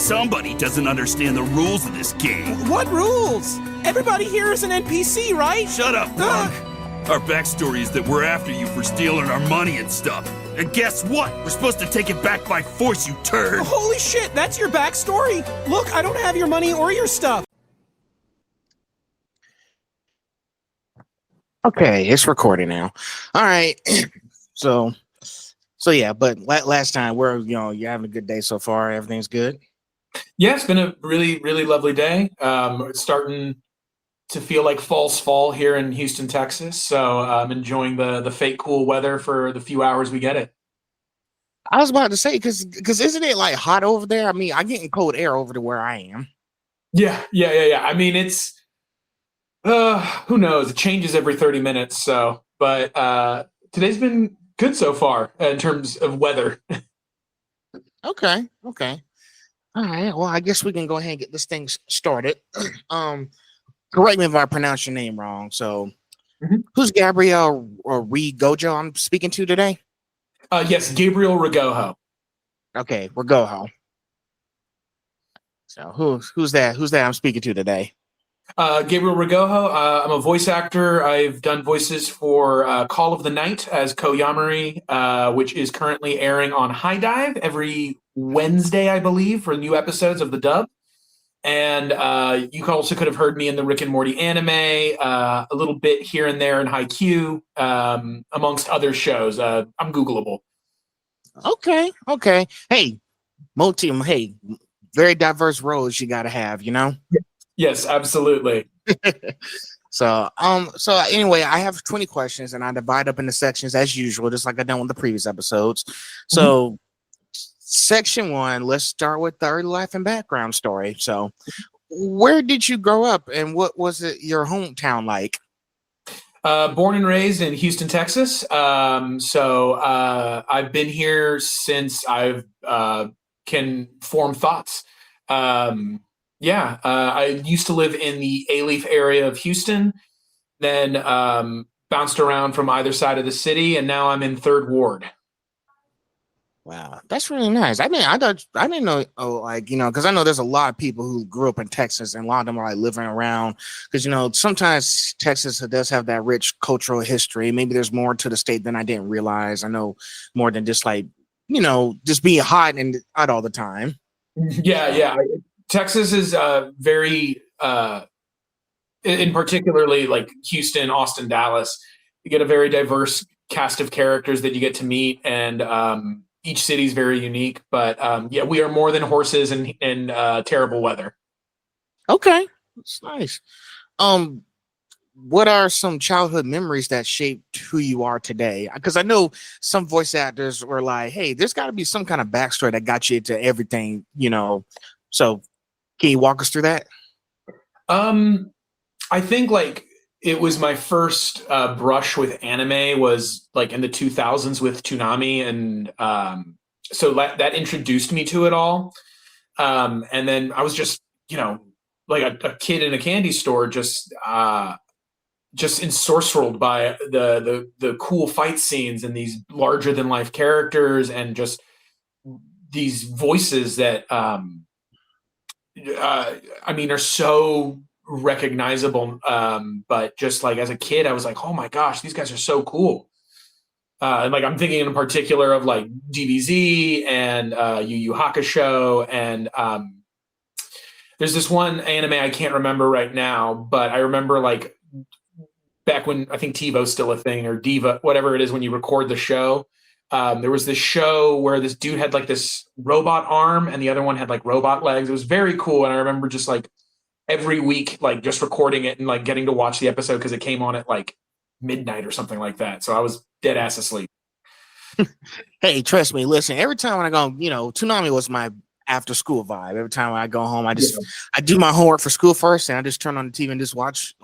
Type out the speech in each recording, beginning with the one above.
Somebody doesn't understand the rules of this game. What rules? Everybody here is an NPC, right? Shut up, punk! Our backstory is that we're after you for stealing our money and stuff. And guess what? We're supposed to take it back by force, you turd! Holy shit, that's your backstory? Look, I don't have your money or your stuff. Okay, it's recording now. All right. So yeah, but last time you're having a good day so far. Everything's good. Yeah, it's been a really, really lovely day. It's starting to feel like false fall here in Houston, Texas. So I'm enjoying the fake cool weather for the few hours we get it. I was about to say, because isn't it like hot over there? I mean, I'm getting cold air over to where I am. Yeah. I mean, it's who knows? It changes every 30 minutes. So, but today's been good so far in terms of weather. Okay. All right. Well, I guess we can go ahead and get this thing started. Correct me if I pronounce your name wrong. So, Who's Gabriel or Regojo I'm speaking to today? Yes, Gabriel Regojo. Okay, Regojo. So who's that? Who's that I'm speaking to today? Gabriel Regojo. I'm a voice actor. I've done voices for Call of the Night as Ko Yamari, which is currently airing on High Dive every Wednesday, I believe, for new episodes of the dub. And you also could have heard me in the Rick and Morty anime, a little bit here and there in Haikyuu, amongst other shows. I'm Googleable. Okay. Hey, very diverse roles you got to have, you know? Yes, absolutely. So anyway, I have 20 questions and I divide up into sections as usual, just like I done with the previous episodes. So section 1, let's start with the early life and background story. So where did you grow up and what was your hometown like? Born and raised in Houston, Texas. So I've been here since I've can form thoughts. I used to live in the A-Leaf area of Houston, then bounced around from either side of the city, and now I'm in 3rd Ward. Wow, that's really nice. I didn't know, because I know there's a lot of people who grew up in Texas, and a lot of them are like living around. Because sometimes Texas does have that rich cultural history. Maybe there's more to the state than I didn't realize. I know more than just just being hot and out all the time. Yeah. Texas is very, in particularly like Houston, Austin, Dallas. You get a very diverse cast of characters that you get to meet, and each city is very unique, but we are more than horses and terrible weather. Okay, that's nice. What are some childhood memories that shaped who you are today? Because I know some voice actors were like, "Hey, there's got to be some kind of backstory that got you into everything," So, can you walk us through that? I think it was my first brush with anime was like in the 2000s with Toonami, and so that introduced me to it all. And then I was just like a kid in a candy store, just ensorcelled by the cool fight scenes and these larger than life characters and just these voices that are so recognizable, but just like as a kid I was like, oh my gosh, these guys are so cool. And like I'm thinking in particular of like DBZ and Yu Yu Hakusho, and there's this one anime I can't remember right now, but I remember like back when I think TiVo's still a thing, or Diva, whatever it is when you record the show. There was this show where this dude had like this robot arm and the other one had like robot legs. It was very cool, and I remember just like every week, like just recording it and like getting to watch the episode because it came on at like midnight or something like that. So I was dead ass asleep. Hey, trust me. Listen, every time when I go, Toonami was my after school vibe. Every time I go home, I do my homework for school first, and I just turn on the TV and just watch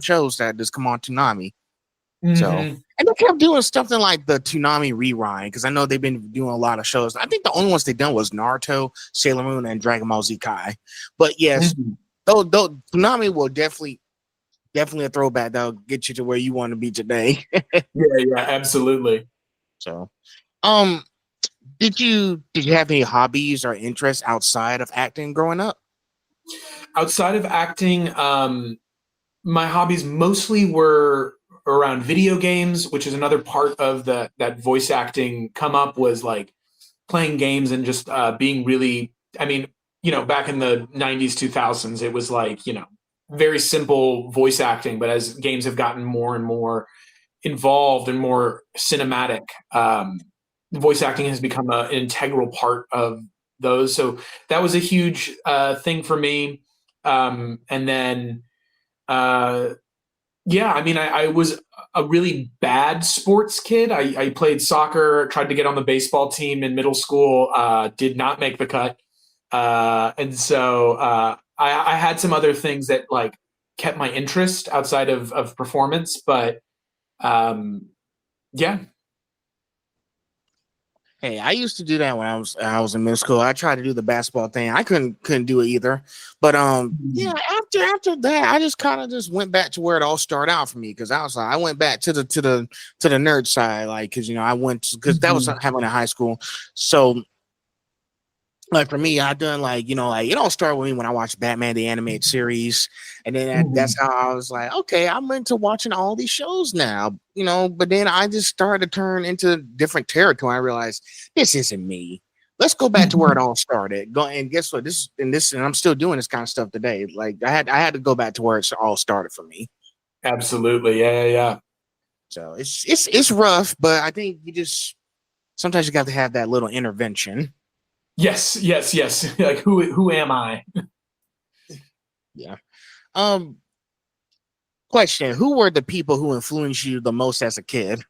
shows that just come on Toonami. So, and they kept doing something like the Toonami Rewind, because I know they've been doing a lot of shows. I think the only ones they've done was Naruto, Sailor Moon, and Dragon Ball Z Kai. But yes. Though Toonami will definitely a throwback that'll get you to where you want to be today. yeah, absolutely. So, Did you have any hobbies or interests outside of acting growing up? Outside of acting, my hobbies mostly were around video games, which is another part of that voice acting come up, was like playing games and just being really, I mean, back in the 90s, 2000s, it was like, very simple voice acting. But as games have gotten more and more involved and more cinematic, voice acting has become an integral part of those. So that was a huge thing for me. And then, uh, yeah, I mean, I was a really bad sports kid. I played soccer, tried to get on the baseball team in middle school, did not make the cut. And so I had some other things that like kept my interest outside of performance. But yeah. Hey, I used to do that when I was in middle school. I tried to do the basketball thing. I couldn't do it either. But yeah, after that, I just kind of just went back to where it all started out for me, because I went back to the nerd side, like, because I went, because that was happening in high school. So like for me, I done like, like it all started with me when I watched Batman the animated series, and then that's how I was like, okay, I'm into watching all these shows now, But then I just started to turn into different territory. I realized this isn't me. Let's go back to where it all started. Go, and guess what? And I'm still doing this kind of stuff today. Like I had to go back to where it all started for me. Absolutely. Yeah. So it's rough, but I think sometimes you got to have that little intervention. Yes. Like who am I? Yeah. Question: who were the people who influenced you the most as a kid?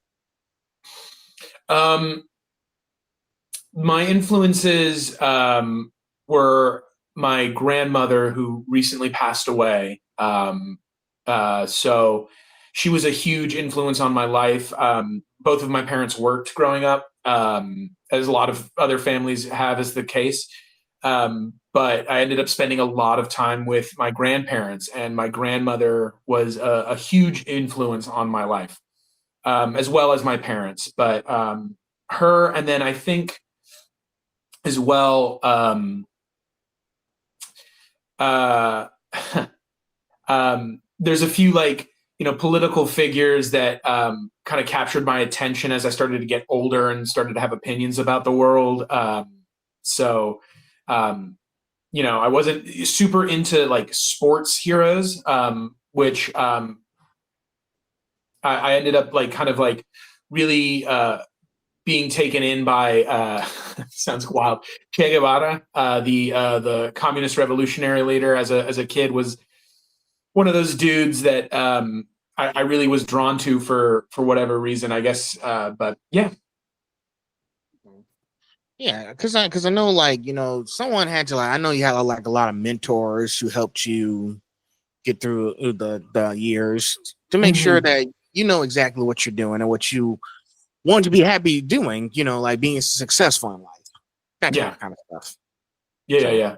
My influences were my grandmother, who recently passed away. So she was a huge influence on my life. Both of my parents worked growing up, as a lot of other families have, is the case. But I ended up spending a lot of time with my grandparents, and my grandmother was a huge influence on my life, as well as my parents. But her, and then I think as well, uh, there's a few like political figures that kind of captured my attention as I started to get older and started to have opinions about the world. So um, I wasn't super into like sports heroes, which I ended up like kind of like really being taken in by sounds wild, Che Guevara, the communist revolutionary leader. As a kid, was one of those dudes that I really was drawn to for whatever reason, I guess. But yeah. Yeah, because I know, like, someone had to, like, I know you had like a lot of mentors who helped you get through the years to make sure that you know exactly what you're doing and what you want to be happy doing, like being successful in life, that kind of stuff. Yeah.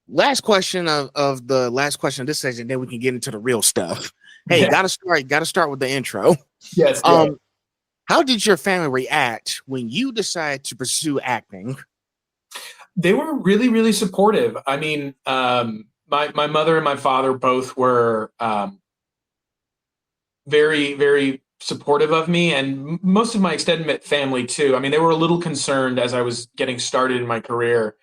Last question of the last question of this section, then we can get into the real stuff. Hey, gotta start with the intro. Yes. How did your family react when you decided to pursue acting? They were really, really supportive. I mean, my mother and my father both were very, very supportive of me, and most of my extended family too. I mean, they were a little concerned as I was getting started in my career,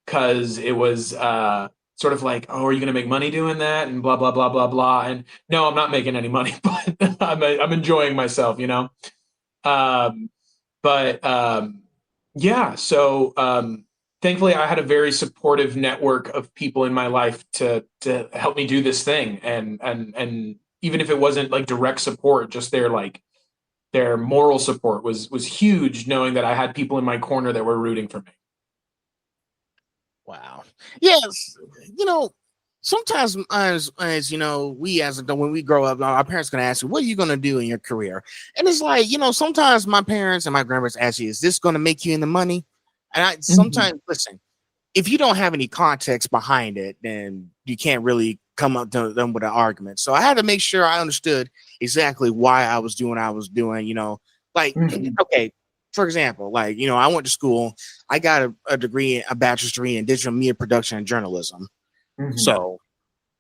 because it was sort of like, oh, are you going to make money doing that, and blah blah blah blah blah. And no, I'm not making any money, but I'm enjoying myself, Um, but yeah, so thankfully, I had a very supportive network of people in my life to help me do this thing, and even if it wasn't like direct support, just their moral support was huge, knowing that I had people in my corner that were rooting for me. Wow. Yes. Sometimes as we when we grow up, our parents gonna ask you, what are you gonna do in your career? And it's like, sometimes my parents and my grandparents ask you, is this gonna make you any money? And I sometimes listen, if you don't have any context behind it, then you can't really come up to them with an argument. So I had to make sure I understood exactly why I was doing what I was doing, like, okay, for example, like, I went to school, I got a degree, a bachelor's degree in digital media production and journalism. Mhm. So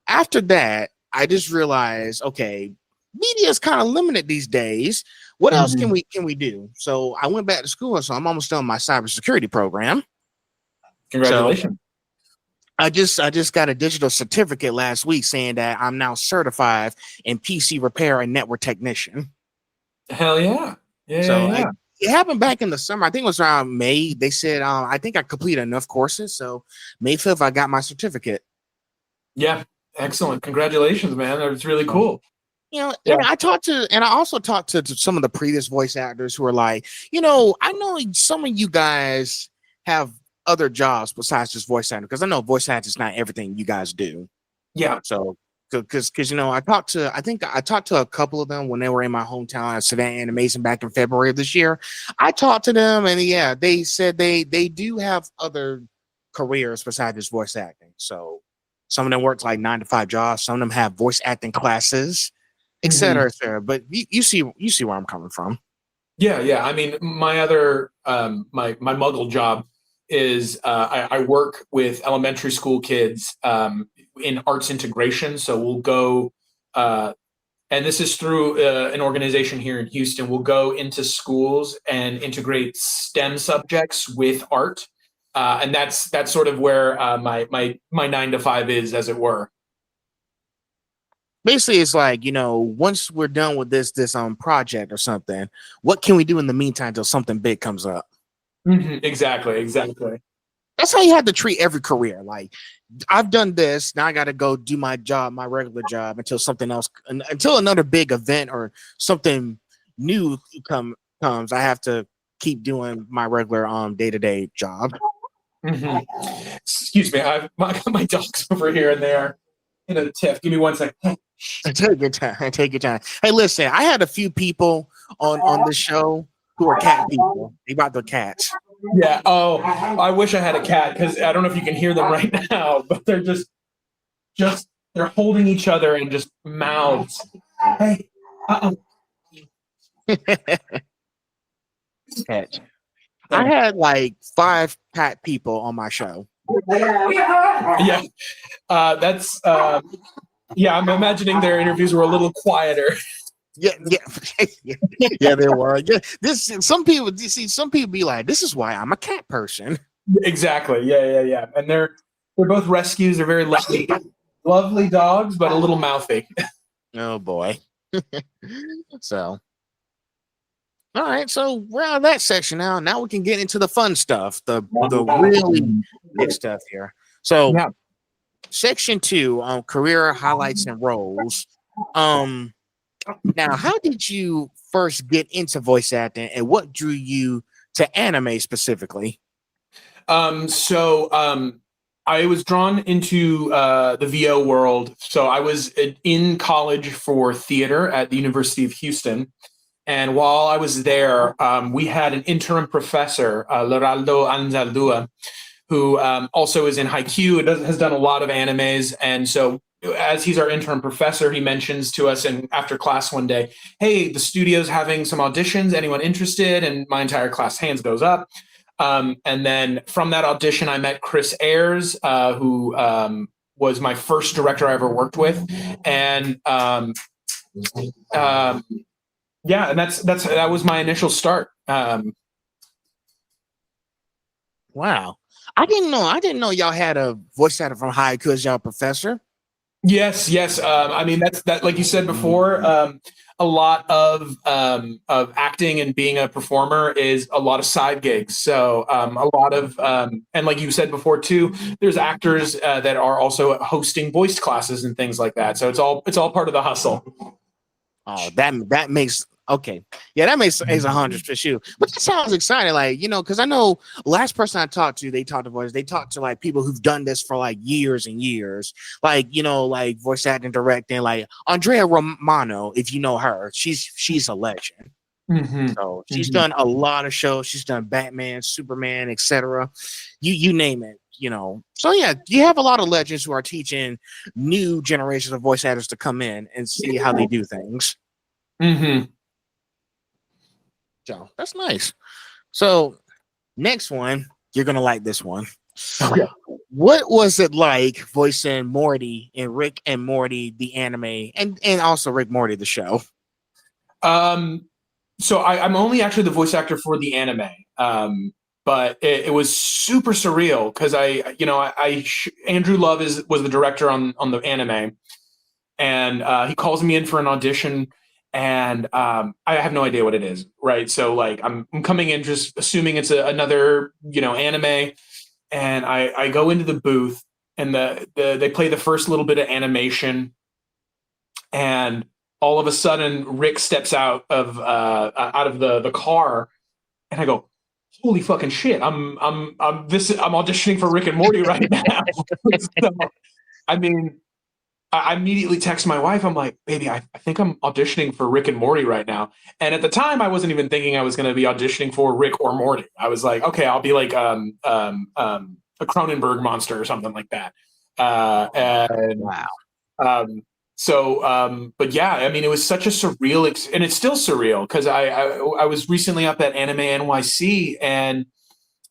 after that, I just realized, okay, media is kind of limited these days. What else can we do? So I went back to school, so I'm almost done my cybersecurity program. Congratulations. So I just got a digital certificate last week saying that I'm now certified in PC repair and network technician. Hell yeah. So it happened back in the summer. I think it was around May. They said I think I completed enough courses. So May 5th, I got my certificate. Yeah. Excellent. Congratulations, man. That's really cool. And Yeah. I also talked to some of the previous voice actors who are like, I know some of you guys have other jobs besides just voice acting, because I know voice acting is not everything you guys do. Yeah. So because I talked to a couple of them when they were in my hometown at Savannah Animation back in February of this year. I talked to them, and yeah, they said they do have other careers besides just voice acting. So some of them work like 9-to-5 jobs, some of them have voice acting classes, et cetera, et cetera. But you see where I'm coming from. Yeah. I mean, my other my muggle job is I work with elementary school kids in arts integration. So we'll go, and this is through an organization here in Houston. We'll go into schools and integrate STEM subjects with art, and that's sort of where my 9 to 5 is, as it were. Basically, it's like, once we're done with this project or something, what can we do in the meantime until something big comes up? Exactly. That's how you have to treat every career. Like, I've done this, now I got to go do my regular job until another big event or something new comes. I have to keep doing my regular day-to-day job. Excuse me, my dog's over here and there in a tiff. Give me 1 second. Take your time. Hey, listen, I had a few people on the show who are cat people. They brought their cats. Yeah. Oh, I wish I had a cat, because I don't know if you can hear them right now, but they're just they're holding each other and just mouths. Hey. Cat. I had like 5 cat people on my show. Yeah. That's yeah, I'm imagining their interviews were a little quieter. Yeah, they were. Yeah, some people be like, this is why I'm a cat person. Exactly. Yeah. And they're both rescues. They're very lovely dogs, but a little mouthy. Oh boy. So, all right. So we're out of that section now. Now we can get into the fun stuff, the really big stuff here. So, yeah. Section 2, career highlights and roles. Now, how did you first get into voice acting, and what drew you to anime specifically? I was drawn into the VO world. So I was in college for theater at the University of Houston. And while I was there, we had an interim professor, Leraldo Anzaldúa, who also is in Haikyuu, has done a lot of animes. And so as he's our interim professor, he mentions to us after class one day, hey, the studio's having some auditions. Anyone interested? And my entire class hands goes up. And then from that audition, I met Chris Ayers, who was my first director I ever worked with. And and that was my initial start. Wow. I didn't know y'all had a voice actor from Haikyuu as y'all professor. Yes. I mean, that like you said before, a lot of acting and being a performer is a lot of side gigs. So a lot of and like you said before too, there's actors that are also hosting voice classes and things like that. So it's all part of the hustle. Oh, that makes okay. Yeah, that makes 100 for sure. But that sounds exciting, like, because I know last person I talked to, they talked to like people who've done this for like years and years, like like voice acting, directing, like Andrea Romano. If you know her, she's a legend. So she's done a lot of shows. She's done Batman, Superman, etc. You name it. So yeah, you have a lot of legends who are teaching new generations of voice actors to come in and see how they do things. So that's nice. So next one, you're gonna like this one. Okay. What was it like voicing Morty in Rick and Morty the anime, and also Rick Morty the show? So I'm only actually the voice actor for the anime. But it was super surreal because Andrew Love was the director on the anime, and he calls me in for an audition, and I have no idea what it is, right? So like I'm coming in just assuming it's another anime, and I go into the booth, and they play the first little bit of animation, and all of a sudden Rick steps out of the car, and I go, holy fucking shit! I'm auditioning for Rick and Morty right now. So, I mean, I immediately text my wife. I'm like, baby, I think I'm auditioning for Rick and Morty right now. And at the time, I wasn't even thinking I was going to be auditioning for Rick or Morty. I was like, okay, I'll be like a Cronenberg monster or something like that. Wow. But yeah, I mean, it was such a surreal, and it's still surreal because I was recently up at Anime NYC, and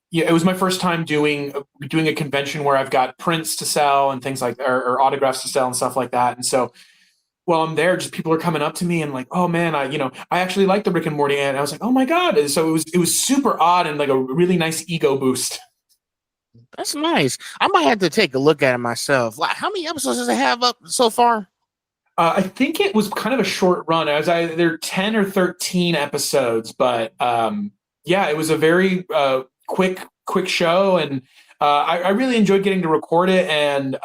yeah, it was my first time doing a convention where I've got prints to sell and things like, or autographs to sell and stuff like that. And so while I'm there, just people are coming up to me and like, oh man, I actually like the Rick and Morty, and I was like, oh my god. And so it was super odd and like a really nice ego boost. That's nice. I might have to take a look at it myself. Like, how many episodes does it have up so far? I think it was kind of a short run. I was either 10 or 13 episodes, but yeah, it was a very quick show, and I really enjoyed getting to record it. And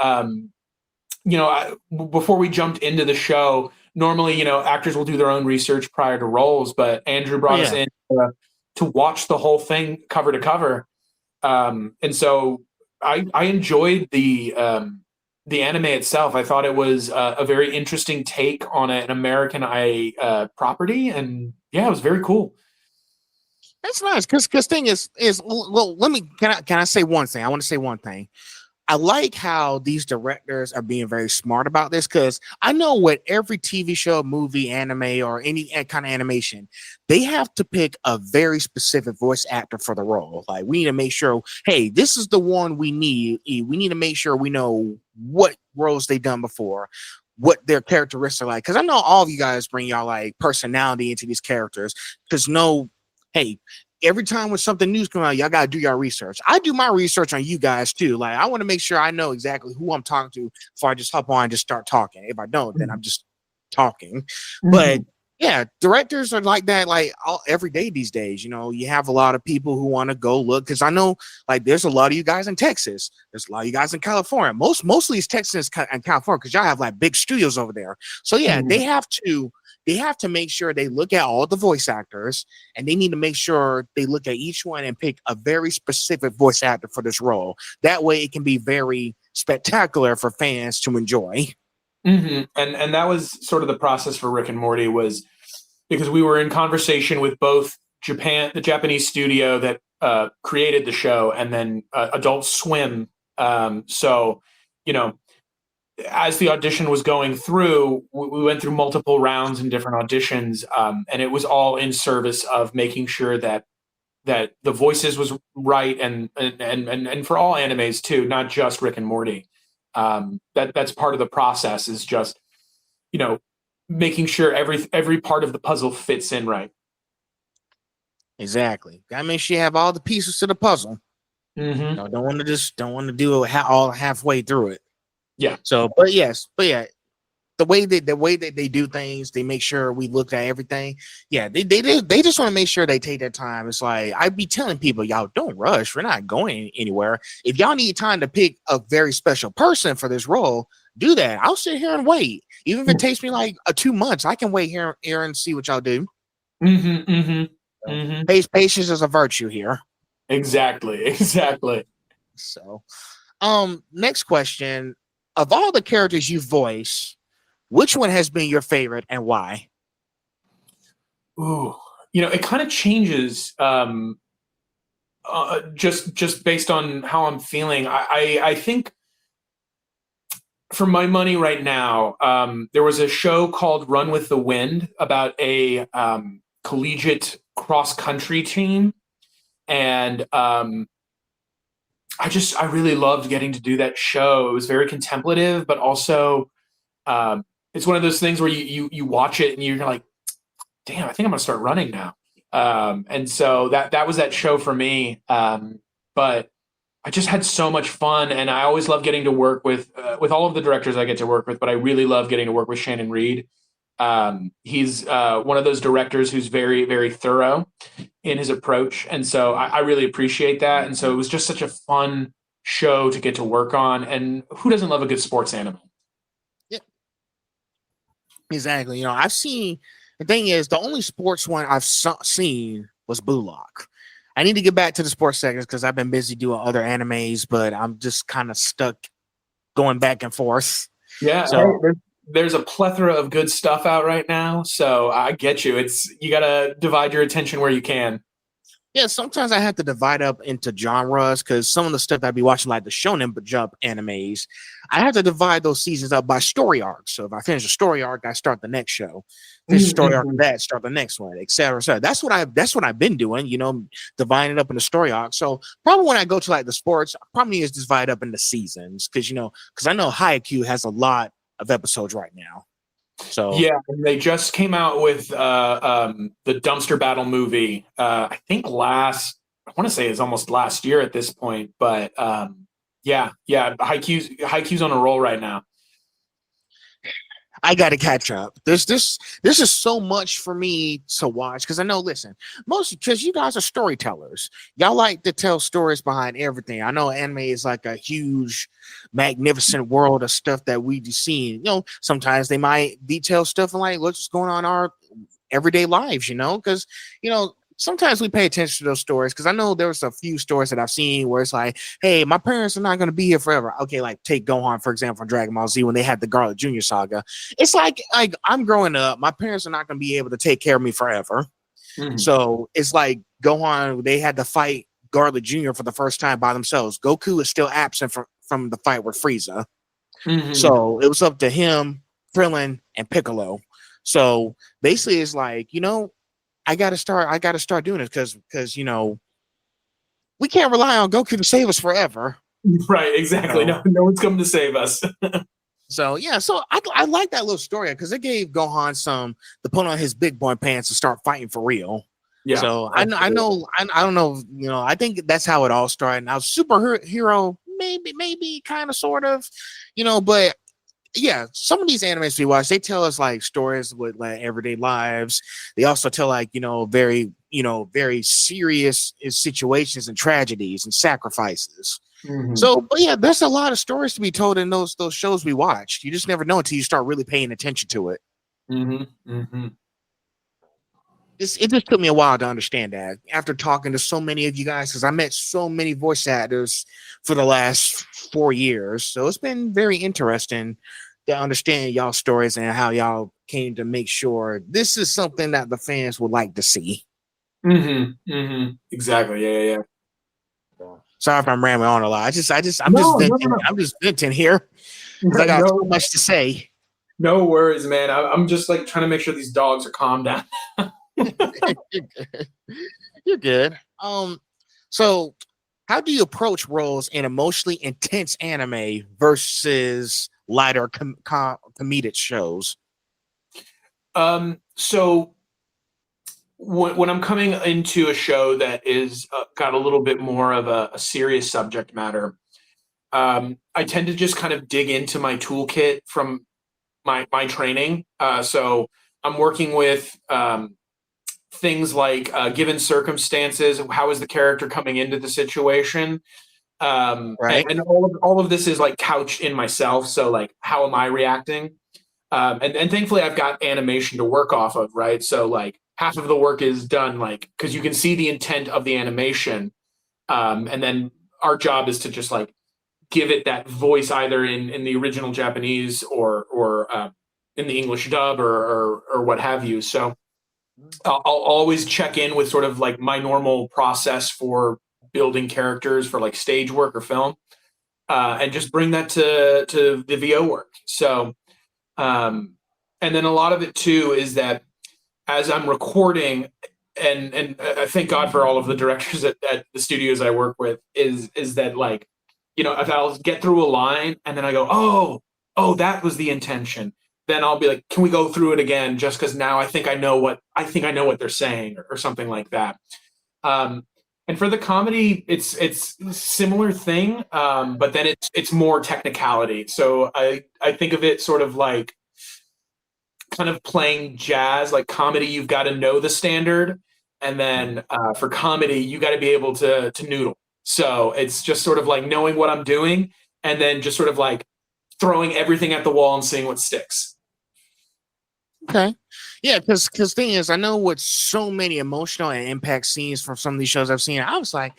before we jumped into the show, normally actors will do their own research prior to roles, but Andrew brought us in to watch the whole thing cover to cover, and so I enjoyed the anime itself. I thought it was a very interesting take on an American property, and yeah, it was very cool. That's nice because thing is well, can I say one thing? I want to say one thing. I like how these directors are being very smart about this, because I know with every TV show, movie, anime, or any kind of animation, they have to pick a very specific voice actor for the role. Like, we need to make sure, hey, this is the one we need. We need to make sure we know what roles they've done before, what their characteristics are like. Because I know all of you guys bring y'all like personality into these characters. Because hey, every time when something news comes out, y'all gotta do your research. I do my research on you guys too. Like, I want to make sure I know exactly who I'm talking to before I just hop on and just start talking. If I don't, then I'm just talking. Mm-hmm. But yeah, directors are like that, like every day these days. You have a lot of people who want to go look, because I know like there's a lot of you guys in Texas. There's a lot of you guys in California. Mostly it's Texas and California, because y'all have like big studios over there. So yeah, they have to make sure they look at all the voice actors, and they need to make sure they look at each one and pick a very specific voice actor for this role. That way it can be very spectacular for fans to enjoy. Mm-hmm. And that was sort of the process for Rick and Morty, was because we were in conversation with both the Japanese studio that created the show, and then Adult Swim. So, as the audition was going through, we went through multiple rounds and different auditions, and it was all in service of making sure that the voices was right, and for all animes too, not just Rick and Morty. That's part of the process, is just making sure every part of the puzzle fits in right. Exactly. Gotta make sure you have all the pieces to the puzzle. Mm-hmm. Don't want to do it all halfway through it. Yeah. So, but yeah, the way that they do things, they make sure we look at everything. Yeah, they just want to make sure they take their time. It's like, I be telling people, y'all don't rush. We're not going anywhere. If y'all need time to pick a very special person for this role, do that. I'll sit here and wait. Even if it takes me like 2 months, I can wait here and see what y'all do. Mm-hmm, mm-hmm, mm-hmm. Patience is a virtue here. Exactly. So, next question. Of all the characters you voice, which one has been your favorite and why? Ooh, it kind of changes just based on how I'm feeling. I think for my money right now, there was a show called Run with the Wind about a collegiate cross-country team. And I really loved getting to do that show. It was very contemplative, but also it's one of those things where you watch it and you're like, damn, I think I'm gonna start running now. And so that was that show for me. But I just had so much fun, and I always love getting to work with all of the directors I get to work with. But I really love getting to work with Shannon Reed. He's one of those directors who's very, very thorough in his approach, and so I really appreciate that. And so it was just such a fun show to get to work on. And who doesn't love a good sports anime? Yeah, exactly. I've seen. The thing is, the only sports one I've seen was Bullock. I need to get back to the sports segments because I've been busy doing other animes, but I'm just kind of stuck going back and forth. Yeah, so there's a plethora of good stuff out right now, so I get you. You got to divide your attention where you can. Yeah, sometimes I have to divide up into genres because some of the stuff I'd be watching, like the Shonen Jump animes, I have to divide those seasons up by story arcs. So if I finish a story arc, I start the next show. Finish a story arc of that, start the next one, et cetera, et cetera. That's what I've been doing, dividing it up into story arcs. So probably when I go to like the sports, I probably is divide up into seasons because I know Haikyuu has a lot of episodes right now. So yeah, and they just came out with the dumpster battle movie. I think I want to say it's almost last year at this point, but yeah, Haikyuu's on a roll right now. I got to catch up. This is so much for me to watch because I know. Listen, mostly because you guys are storytellers. Y'all like to tell stories behind everything. I know anime is like a huge, magnificent world of stuff that we see. Sometimes they might detail stuff and like what's going on in our everyday lives. Because sometimes we pay attention to those stories because I know there was a few stories that I've seen where it's like, hey, my parents are not going to be here forever. Okay, like take Gohan, for example, from Dragon Ball Z when they had the Garlic Jr. saga. It's like I'm growing up. My parents are not going to be able to take care of me forever. Mm-hmm. So it's like Gohan, they had to fight Garlic Jr. for the first time by themselves. Goku is still absent from the fight with Frieza. Mm-hmm. So it was up to him, Krillin, and Piccolo. So basically it's like, I gotta start doing this because we can't rely on Goku to save us forever. Right, exactly. No one's coming to save us. So I like that little story because it gave Gohan to put on his big boy pants and start fighting for real. Yeah. So I don't know. I think that's how it all started. Now superhero, maybe kind of sort of, but. Yeah, some of these animes we watch, they tell us like stories with like everyday lives. They also tell like, very serious situations and tragedies and sacrifices. Mm-hmm. So, but yeah, there's a lot of stories to be told in those shows we watch. You just never know until you start really paying attention to it. Mm-hmm. Mm-hmm. It just took me a while to understand that after talking to so many of you guys, because I met so many voice actors for the last 4 years. So it's been very interesting to understand y'all's stories and how y'all came to make sure this is something that the fans would like to see. Mm-hmm. Mm-hmm. Exactly. Yeah. Sorry if I'm rambling on a lot. I'm just venting. No. I'm just venting here because I got so much to say. No worries, man. I'm just like trying to make sure these dogs are calmed down. You're good. So how do you approach roles in emotionally intense anime versus lighter comedic shows? So when I'm coming into a show that is got a little bit more of a serious subject matter, I tend to just kind of dig into my toolkit from my training. So I'm working with things like given circumstances, how is the character coming into the situation? Right. And all of this is like couched in myself. So like, how am I reacting? And thankfully I've got animation to work off of, right? So like half of the work is done, like, cause you can see the intent of the animation. And then our job is to just like give it that voice either in the original Japanese or in the English dub or what have you. So I'll always check in with sort of like my normal process for building characters for like stage work or film, and just bring that to the VO work. So, and then a lot of it too is that as I'm recording, and I thank God for all of the directors at the studios I work with, is that, like, if I'll get through a line and then I go, oh, that was the intention, then I'll be like, can we go through it again? Just because now I think I know what they're saying, or something like that. And for the comedy, it's similar thing, but then it's more technicality. So I think of it sort of like kind of playing jazz. Like comedy, you've got to know the standard, and then for comedy, you got to be able to noodle. So it's just sort of like knowing what I'm doing, and then just sort of like throwing everything at the wall and seeing what sticks. Okay. Yeah, because thing is, I know with so many emotional and impact scenes from some of these shows I've seen, I was like,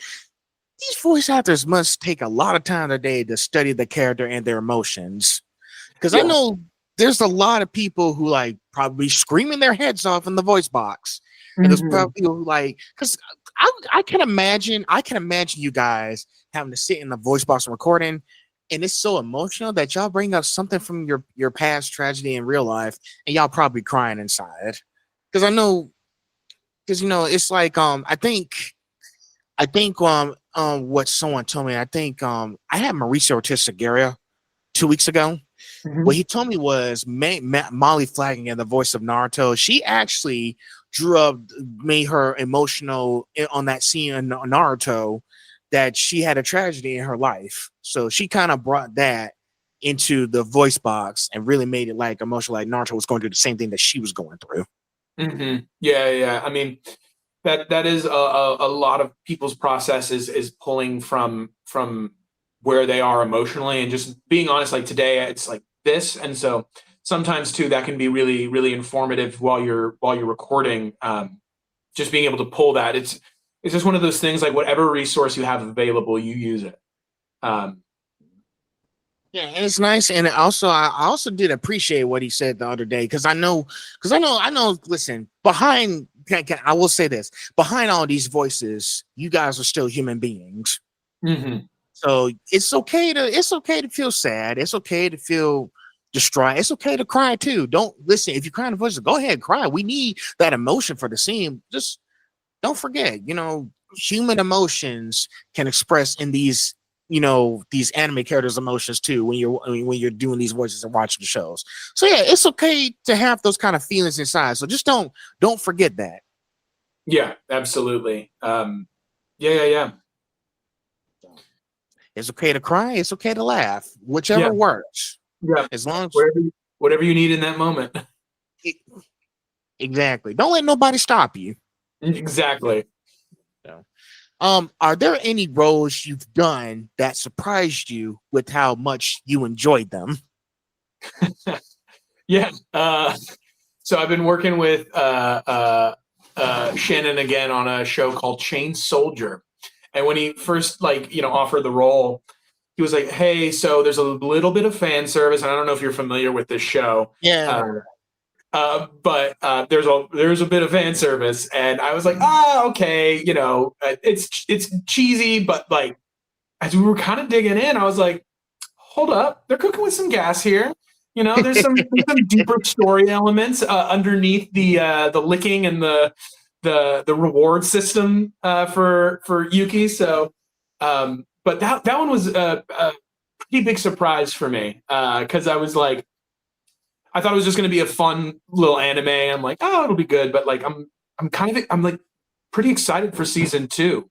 these voice actors must take a lot of time a day to study the character and their emotions. Because I know there's a lot of people who like probably screaming their heads off in the voice box. And there's probably people who like, because I can imagine you guys having to sit in the voice box and recording, and it's so emotional that y'all bring up something from your past tragedy in real life, and y'all probably crying inside. Because I know, it's like I think what someone told me. I think I had Mauricio Gabriel 2 weeks ago. What he told me was Molly Flanagan, in the voice of Naruto, she actually made her emotional on that scene in Naruto, that she had a tragedy in her life. So she kind of brought that into the voice box and really made it like emotional, like Naruto was going through the same thing that she was going through. Yeah. I mean, that is a lot of people's process is pulling from where they are emotionally, and just being honest. Like today, it's like this, and so sometimes too that can be really, really informative while you're recording. Just being able to pull that, it's just one of those things. Like whatever resource you have available, you use it. Yeah, and it's nice. And also, I also did appreciate what he said the other day, because I know. Listen, I will say this: behind all these voices, you guys are still human beings. So it's okay to feel sad. It's okay to feel distraught. It's okay to cry too. Don't listen. If you're crying in voices, go ahead, cry. We need that emotion for the scene. Just don't forget, human emotions can express in these, these anime characters' emotions too, when you're doing these voices and watching the shows. So yeah, it's okay to have those kind of feelings inside. So just don't forget that. Yeah, absolutely. Yeah. It's okay to cry. It's okay to laugh. Whichever works. Yeah. As long as whatever you need in that moment. Exactly. Don't let nobody stop you. Exactly. Are there any roles you've done that surprised you with how much you enjoyed them? Yeah. So I've been working with Shannon again on a show called Chain Soldier. And when he first offered the role, he was like, hey, so there's a little bit of fan service. And I don't know if you're familiar with this show. Yeah. But there's a bit of fan service, and I was like, okay, it's cheesy, but like as we were kind of digging in, I was like, hold up, they're cooking with some gas here. There's some deeper story elements underneath the licking and the reward system for Yuki. So, but that one was a pretty big surprise for me, because I was like, I thought it was just going to be a fun little anime. I'm like, oh, it'll be good, but like I'm like pretty excited for season 2,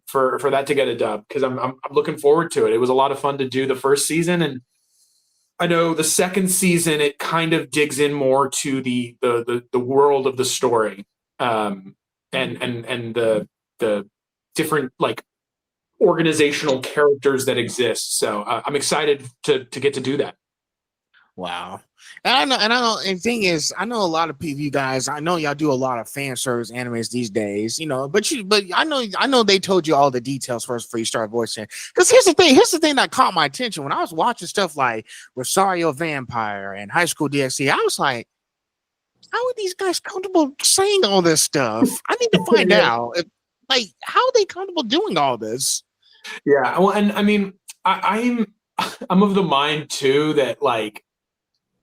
for that to get a dub, because I'm looking forward to it. It was a lot of fun to do the first season, and I know the second season it kind of digs in more to the world of the story, and the different like organizational characters that exist. So I'm excited to get to do that. Wow. And the thing is, I know a lot of people, you guys, I know y'all do a lot of fan service animes these days, but I know they told you all the details first before you start voicing. Because here's the thing that caught my attention when I was watching stuff like Rosario Vampire and High School DxD. I was like, how are these guys comfortable saying all this stuff? I need to find out, how are they comfortable doing all this? Yeah. Well, and I mean, I'm of the mind too that like,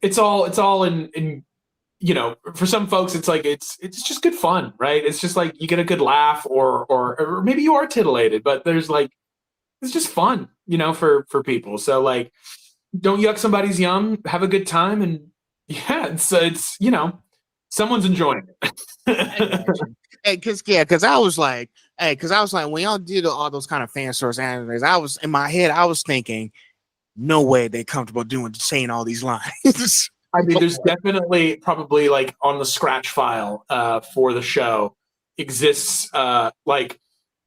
it's all in you know, for some folks, it's like it's just good fun, right? It's just like you get a good laugh, or maybe you are titillated, but there's like it's just fun, you know, for people. So like, don't yuck somebody's yum, have a good time, and yeah, it's you know, someone's enjoying I got it. you. Hey, because I was like, when y'all did all those kind of fan source animes, I was in my head, I was thinking, no way they're comfortable saying all these lines. I mean, there's definitely probably like on the scratch file for the show exists like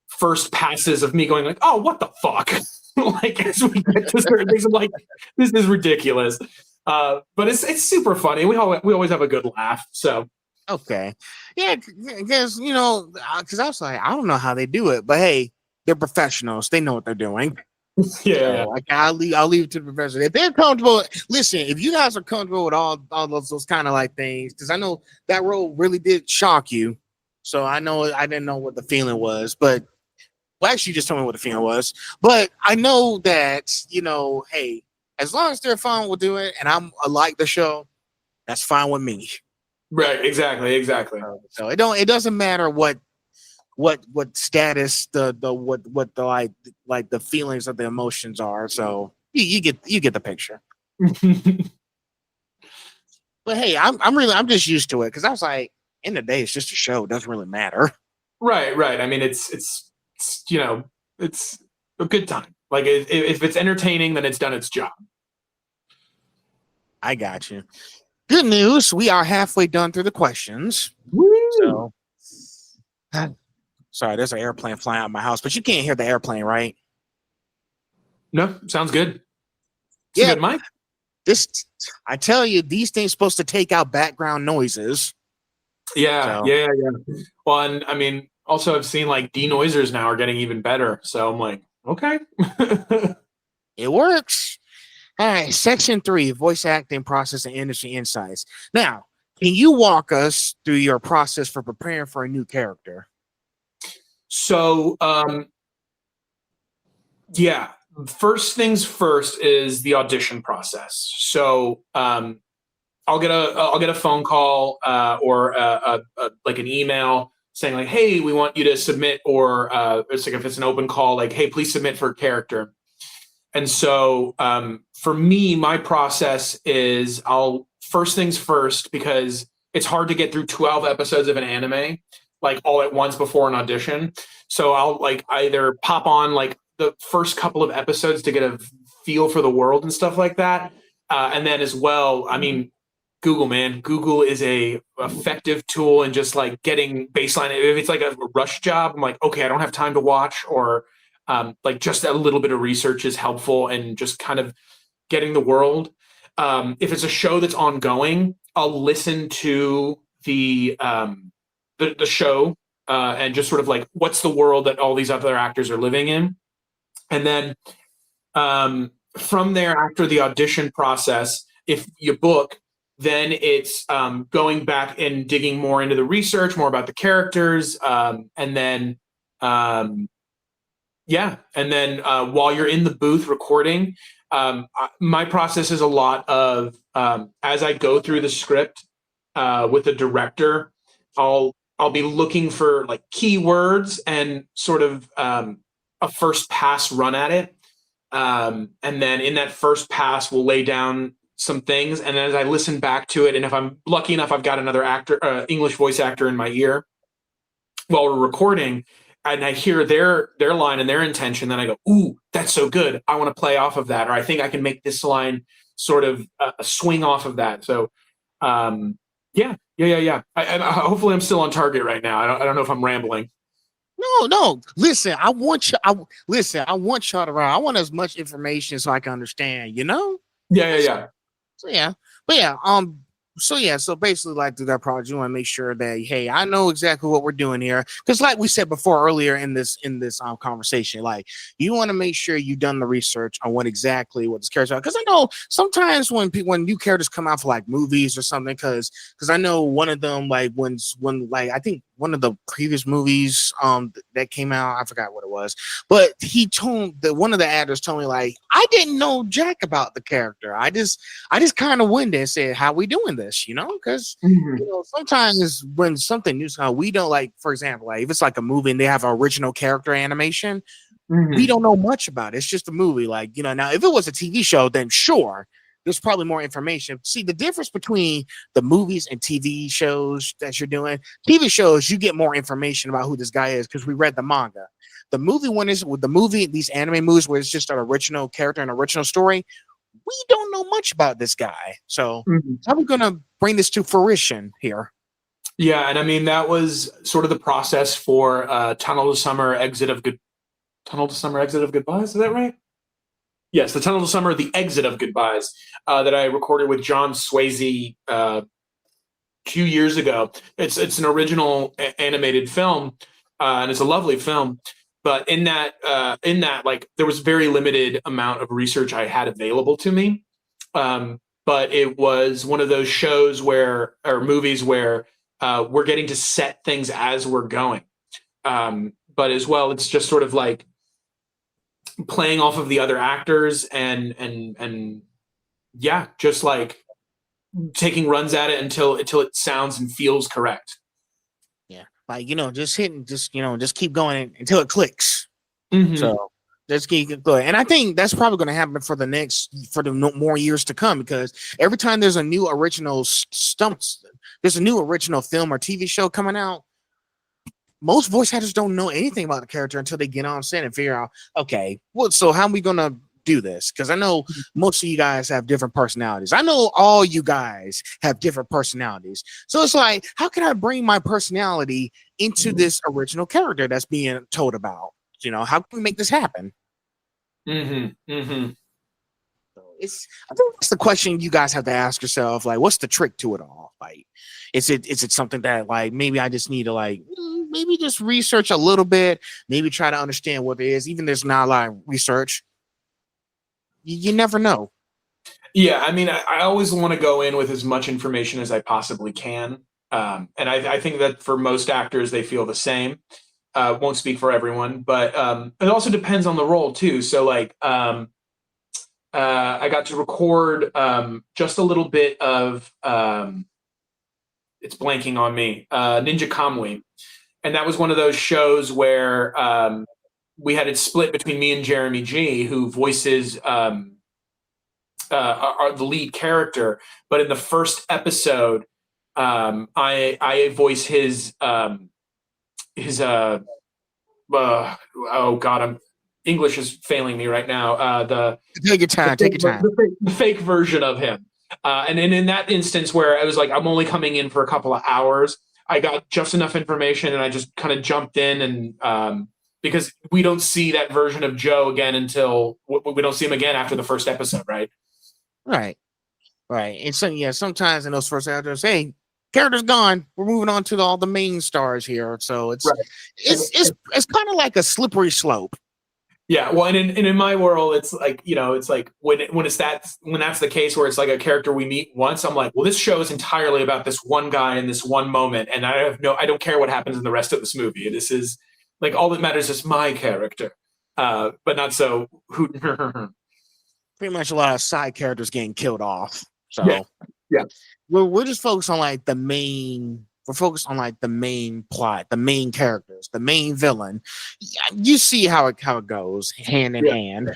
first passes of me going like, oh, what the fuck? Like as we get to certain things, I'm like, this is ridiculous. But it's super funny. We always have a good laugh. So Okay, yeah, because because I was like, I don't know how they do it, but hey, they're professionals. They know what they're doing. yeah. So, like, I'll leave it to the professionals. If they're comfortable, listen. If you guys are comfortable with all those kind of like things, because I know that role really did shock you. So I know I didn't know what the feeling was, but well, actually, you just told me what the feeling was. But I know that hey, as long as they're fine with doing it, and I like the show, that's fine with me. Right, exactly. So it doesn't matter what status what the like the feelings of the emotions are. So you get the picture. But hey, I'm just used to it because I was like, in the day, it's just a show. It doesn't really matter. Right. I mean, it's you know, it's a good time. Like if it's entertaining, then it's done its job. I got you. Good news. We are halfway done through the questions. Woo! So, sorry, there's an airplane flying out of my house, but you can't hear the airplane, right? No, sounds good. It's Yeah, a good mic. I tell you, these things supposed to take out background noises. Yeah. So Well, and I mean, also I've seen like denoisers now are getting even better. So I'm like, okay. it works. All right, section 3, voice acting process and industry insights. Now, can you walk us through your process for preparing for a new character? So yeah, first things first is the audition process. So I'll get a phone call or like an email saying like, hey, we want you to submit, or it's like if it's an open call, like, hey, please submit for a character. And so for me, my process is I'll first things first, because it's hard to get through 12 episodes of an anime like all at once before an audition. So I'll like either pop on like the first couple of episodes to get a feel for the world and stuff like that. And then as well, I mean, Google, man, Google is a effective tool in just like getting baseline. If it's like a rush job, I'm like, okay, I don't have time to watch, or like just a little bit of research is helpful, and just kind of getting the world. If it's a show that's ongoing, I'll listen to the show and just sort of like, what's the world that all these other actors are living in, and then from there, after the audition process, if you book, then it's going back and digging more into the research, more about the characters, and then while you're in the booth recording, my process is a lot of as I go through the script with the director, I'll be looking for like keywords and sort of a first pass run at it, and then in that first pass, we'll lay down some things, and as I listen back to it, and if I'm lucky enough, I've got another actor, English voice actor, in my ear while we're recording, and I hear their line and their intention, then I go, ooh, that's so good. I want to play off of that, or I think I can make this line sort of swing off of that. So, yeah. Hopefully, I'm still on target right now. I don't know if I'm rambling. No. Listen, I want y'all to run. I want as much information so I can understand. Yeah. So yeah, but so basically, like through that project, you want to make sure that hey, I know exactly what we're doing here, because like we said before earlier in this conversation, like you want to make sure you've done the research on what this character. Because I know sometimes when new characters come out for like movies or something, because I know one of them like when like I think one of the previous movies that came out. I forgot what it was, but he told one of the actors told me like I didn't know jack about the character. I just kind of went there and said, "How we doing this?" Because sometimes when something new, we don't like. For example, like if it's like a movie and they have an original character animation, we don't know much about it. It's just a movie. Like now if it was a TV show, then sure. There's probably more information. See, the difference between the movies and TV shows that you're doing, TV shows, you get more information about who this guy is because we read the manga. The movie one is with the movie, these anime movies where it's just an original character and original story. We don't know much about this guy. So how are we going to bring this to fruition here? Yeah, and I mean, that was sort of the process for Tunnel to Summer, Exit of Goodbyes. Is that right? Yes, the Tunnel to Summer, the Exit of Goodbyes, that I recorded with John Swayze a few years ago. It's an original animated film, and it's a lovely film. But in that, like, there was very limited amount of research I had available to me. But it was one of those shows or movies where we're getting to set things as we're going. But as well, it's just sort of like playing off of the other actors and yeah, just like taking runs at it until it sounds and feels correct. Yeah, like just keep going until it clicks. So let's keep going, and I think that's probably going to happen for the more years to come, because every time there's a new original there's a new original film or TV show coming out. Most voice actors don't know anything about the character until they get on set and figure out, okay, so how are we going to do this? Because I know most of you guys have different personalities. I know all you guys have different personalities. So it's like, how can I bring my personality into this original character that's being told about? How can we make this happen? So I think that's the question you guys have to ask yourself. Like, what's the trick to it all? Like, is it something that like maybe I just need to like maybe just research a little bit, maybe try to understand what it is, even there's not a lot of research. You never know. Yeah, I mean, I always want to go in with as much information as I possibly can. And I think that for most actors, they feel the same. Won't speak for everyone, but it also depends on the role too. So like, I got to record just a little bit of, it's blanking on me, Ninja Kamui. And that was one of those shows where we had it split between me and Jeremy G, who voices the lead character. But in the first episode, I voice his oh God, English is failing me right now. Take your time. The fake version of him. And in that instance where I was like, I'm only coming in for a couple of hours, I got just enough information and I just kind of jumped in and because we don't see that version of Joe again until we don't see him again after the first episode, right? Right. And so sometimes in those first episodes, hey, character's gone. We're moving on to all the main stars here. So it's kind of like a slippery slope. Yeah, well, and in my world, it's like it's like when that's the case where it's like a character we meet once, I'm like, well, this show is entirely about this one guy in this one moment, and I don't care what happens in the rest of this movie. This is like all that matters is my character, but not so. Pretty much a lot of side characters getting killed off. So yeah. We're just focused on like the main. We're focused on like the main plot, the main characters, the main villain. You see how it goes hand in hand.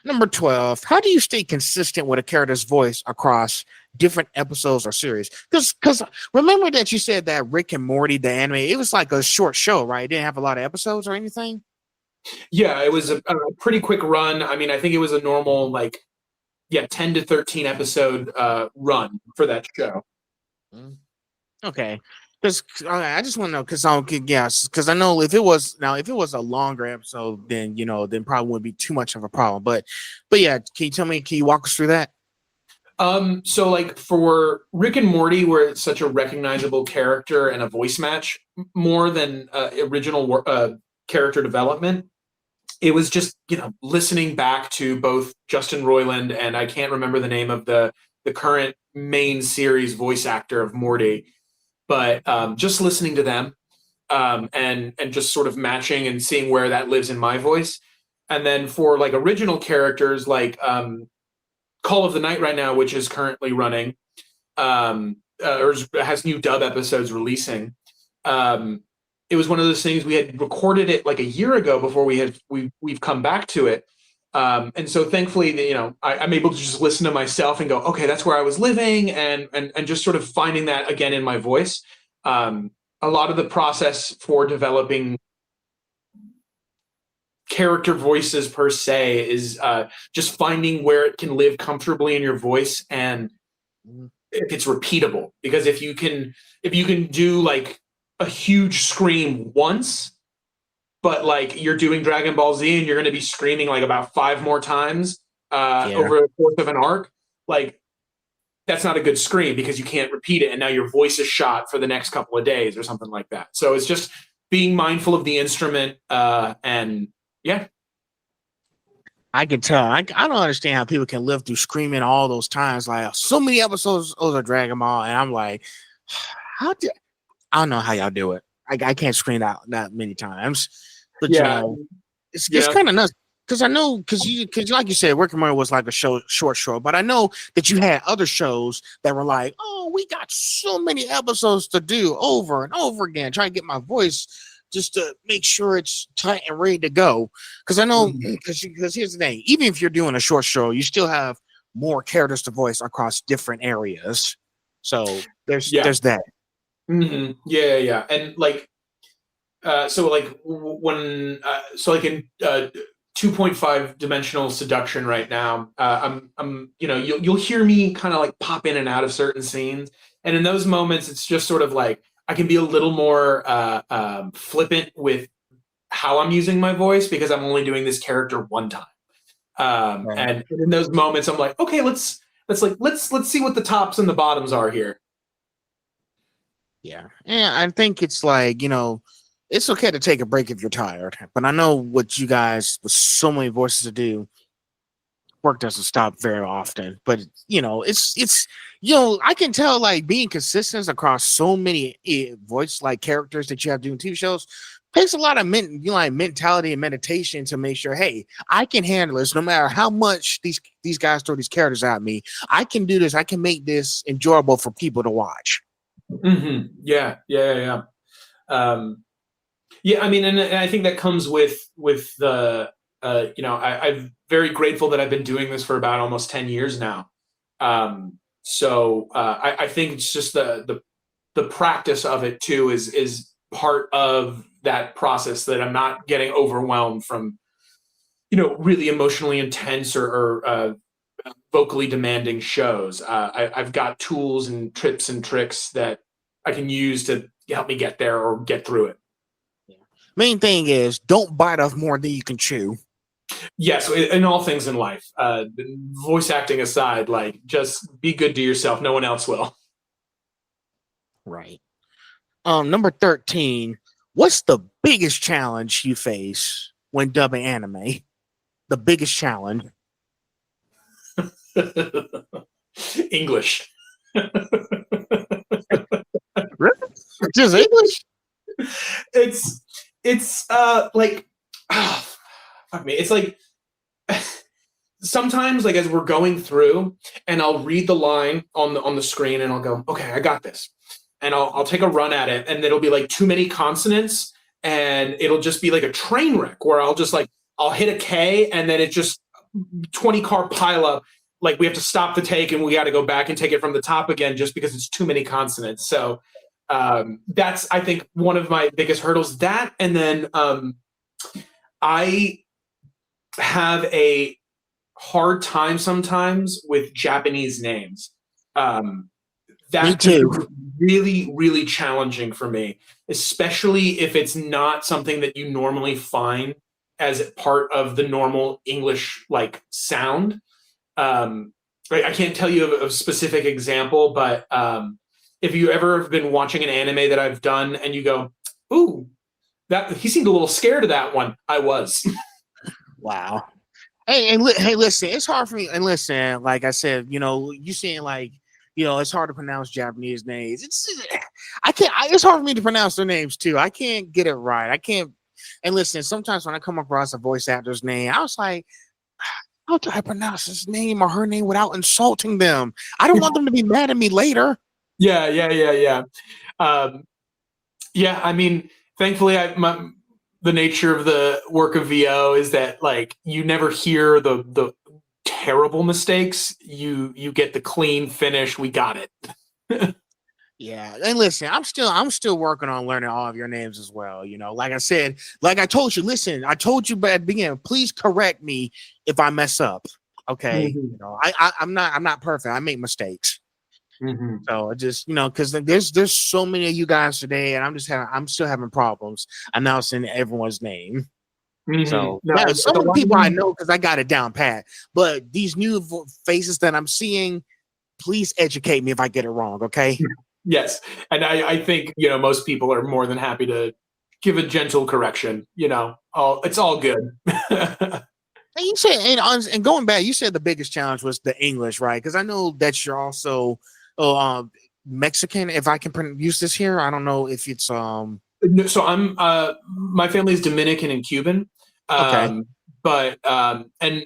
Number 12. How do you stay consistent with a character's voice across different episodes or series? Because remember that you said that Rick and Morty, the anime, it was like a short show, right? It didn't have a lot of episodes or anything. Yeah, it was a pretty quick run. I mean, I think it was a normal 10 to 13 episode run for that show. Okay. Because I just want to know, because I know if it was a longer episode, then probably wouldn't be too much of a problem. But yeah, can you walk us through that? So like for Rick and Morty, where it's such a recognizable character and a voice match more than original character development, it was just, listening back to both Justin Roiland and I can't remember the name of the current main series voice actor of Morty. but just listening to them and just sort of matching and seeing where that lives in my voice. And then for like original characters like Call of the Night right now, which is currently running, or has new dub episodes releasing. It was one of those things we had recorded it like a year ago before we've come back to it. And so thankfully, I'm able to just listen to myself and go, okay, that's where I was living, and just sort of finding that again in my voice. A lot of the process for developing character voices per se is just finding where it can live comfortably in your voice and if it's repeatable. Because if you can do like a huge scream once, but like you're doing Dragon Ball Z and you're going to be screaming like about 5 more times over the course of an arc, like that's not a good scream because you can't repeat it. And now your voice is shot for the next couple of days or something like that. So it's just being mindful of the instrument and yeah. I can tell. I don't understand how people can live through screaming all those times. Like so many episodes of Dragon Ball, and I'm like, I don't know how y'all do it. I can't scream out that many times. But it's kind of nuts. Because I know, because like you said, Rick and Morty was like a short show, but I know that you had other shows that were like, oh, we got so many episodes to do over and over again, trying to get my voice just to make sure it's tight and ready to go. Because I know, because here's the thing, even if you're doing a short show, you still have more characters to voice across different areas. So there's that. Mm-hmm. Yeah. And like, so like when, so like in 2.5 dimensional seduction right now, I'm you'll hear me kind of like pop in and out of certain scenes. And in those moments, it's just sort of like, I can be a little more flippant with how I'm using my voice because I'm only doing this character one time. Right. And in those moments, I'm like, okay, let's see what the tops and the bottoms are here. Yeah. And I think it's like, it's okay to take a break if you're tired, but I know what you guys with so many voices to do, work doesn't stop very often. But it's I can tell like being consistent across so many voice like characters that you have doing TV shows takes a lot of mentality and meditation to make sure, hey, I can handle this no matter how much these guys throw these characters at me. I can do this. I can make this enjoyable for people to watch. Mm-hmm. Yeah. Yeah, I mean, and I think that comes with the, I'm very grateful that I've been doing this for about almost 10 years now. So I think it's just the practice of it too is part of that process, that I'm not getting overwhelmed from, really emotionally intense or vocally demanding shows. I've got tools and tips and tricks that I can use to help me get there or get through it. Main thing is don't bite off more than you can chew. Yes, in all things in life, voice acting aside, like just be good to yourself. No one else will. Right. Number 13. What's the biggest challenge you face when dubbing anime? The biggest challenge. English. Really? Just English? It's like, fuck me. It's like sometimes like as we're going through and I'll read the line on the screen and I'll go, okay, I got this. And I'll take a run at it and it'll be like too many consonants and it'll just be like a train wreck where I'll hit a K and then it just 20 car pileup. Like we have to stop the take and we got to go back and take it from the top again just because it's too many consonants. So that's, I think, one of my biggest hurdles. That, and then I have a hard time sometimes with Japanese names. That is really, really challenging for me, especially if it's not something that you normally find as part of the normal English like sound. I can't tell you a specific example, but if you ever have been watching an anime that I've done and you go, ooh, that he seemed a little scared of that one. I was. Wow. Hey, listen, it's hard for me. And listen, like I said, you saying like, it's hard to pronounce Japanese names. I can't. It's hard for me to pronounce their names too. I can't get it right. I can't. And listen, sometimes when I come across a voice actor's name, I was like, how do I pronounce his name or her name without insulting them? I don't want them to be mad at me later. Yeah. Yeah, I mean, thankfully, the nature of the work of VO is that like you never hear the terrible mistakes. You get the clean finish. We got it. Yeah, and listen, I'm still working on learning all of your names as well. You know, like I said, like I told you, listen, I told you at the beginning, please correct me if I mess up. Okay. Mhm. You know, I'm not perfect. I make mistakes. Mhm. So just, you know, because there's so many of you guys today, and I'm still having problems announcing everyone's name. Mhm. So No, yeah, it's some a of the lot of people I them. know because I got it down pat, but these new faces that I'm seeing, please educate me if I get it wrong. Okay. Yes, and I think most people are more than happy to give a gentle correction. It's all good. And you said, and going back, you said the biggest challenge was the English, right? Because I know that you're also Mexican. If I can use this here, I don't know if it's No, so I'm my family is Dominican and Cuban, okay, but and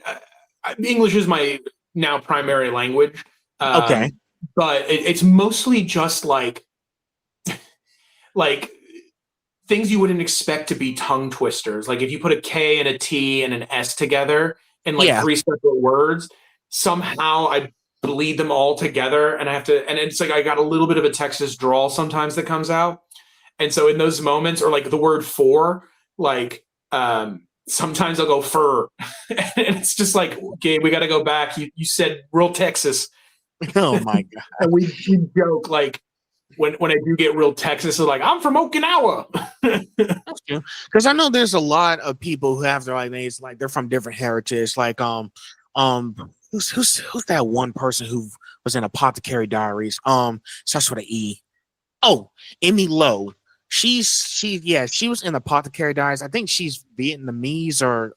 English is my now primary language. okay, But it's mostly just like things you wouldn't expect to be tongue twisters. Like if you put a K and a T and an S together in like yeah, three separate words, somehow I bleed them all together, and I have to. And it's like I got a little bit of a Texas drawl sometimes that comes out. And so in those moments, or like the word for, like sometimes I'll go fur, and it's just like, okay, we got to go back. You said real Texas, oh my god, and we joke like when I do get real Texas, it's like I'm from Okinawa. that's true. Because I know there's a lot of people who have their like names, like they're from different heritage. Like um, who's that one person who was in Apothecary Diaries? Starts with an E. Oh, Emmy Lowe. She was in Apothecary Diaries. I think she's Vietnamese or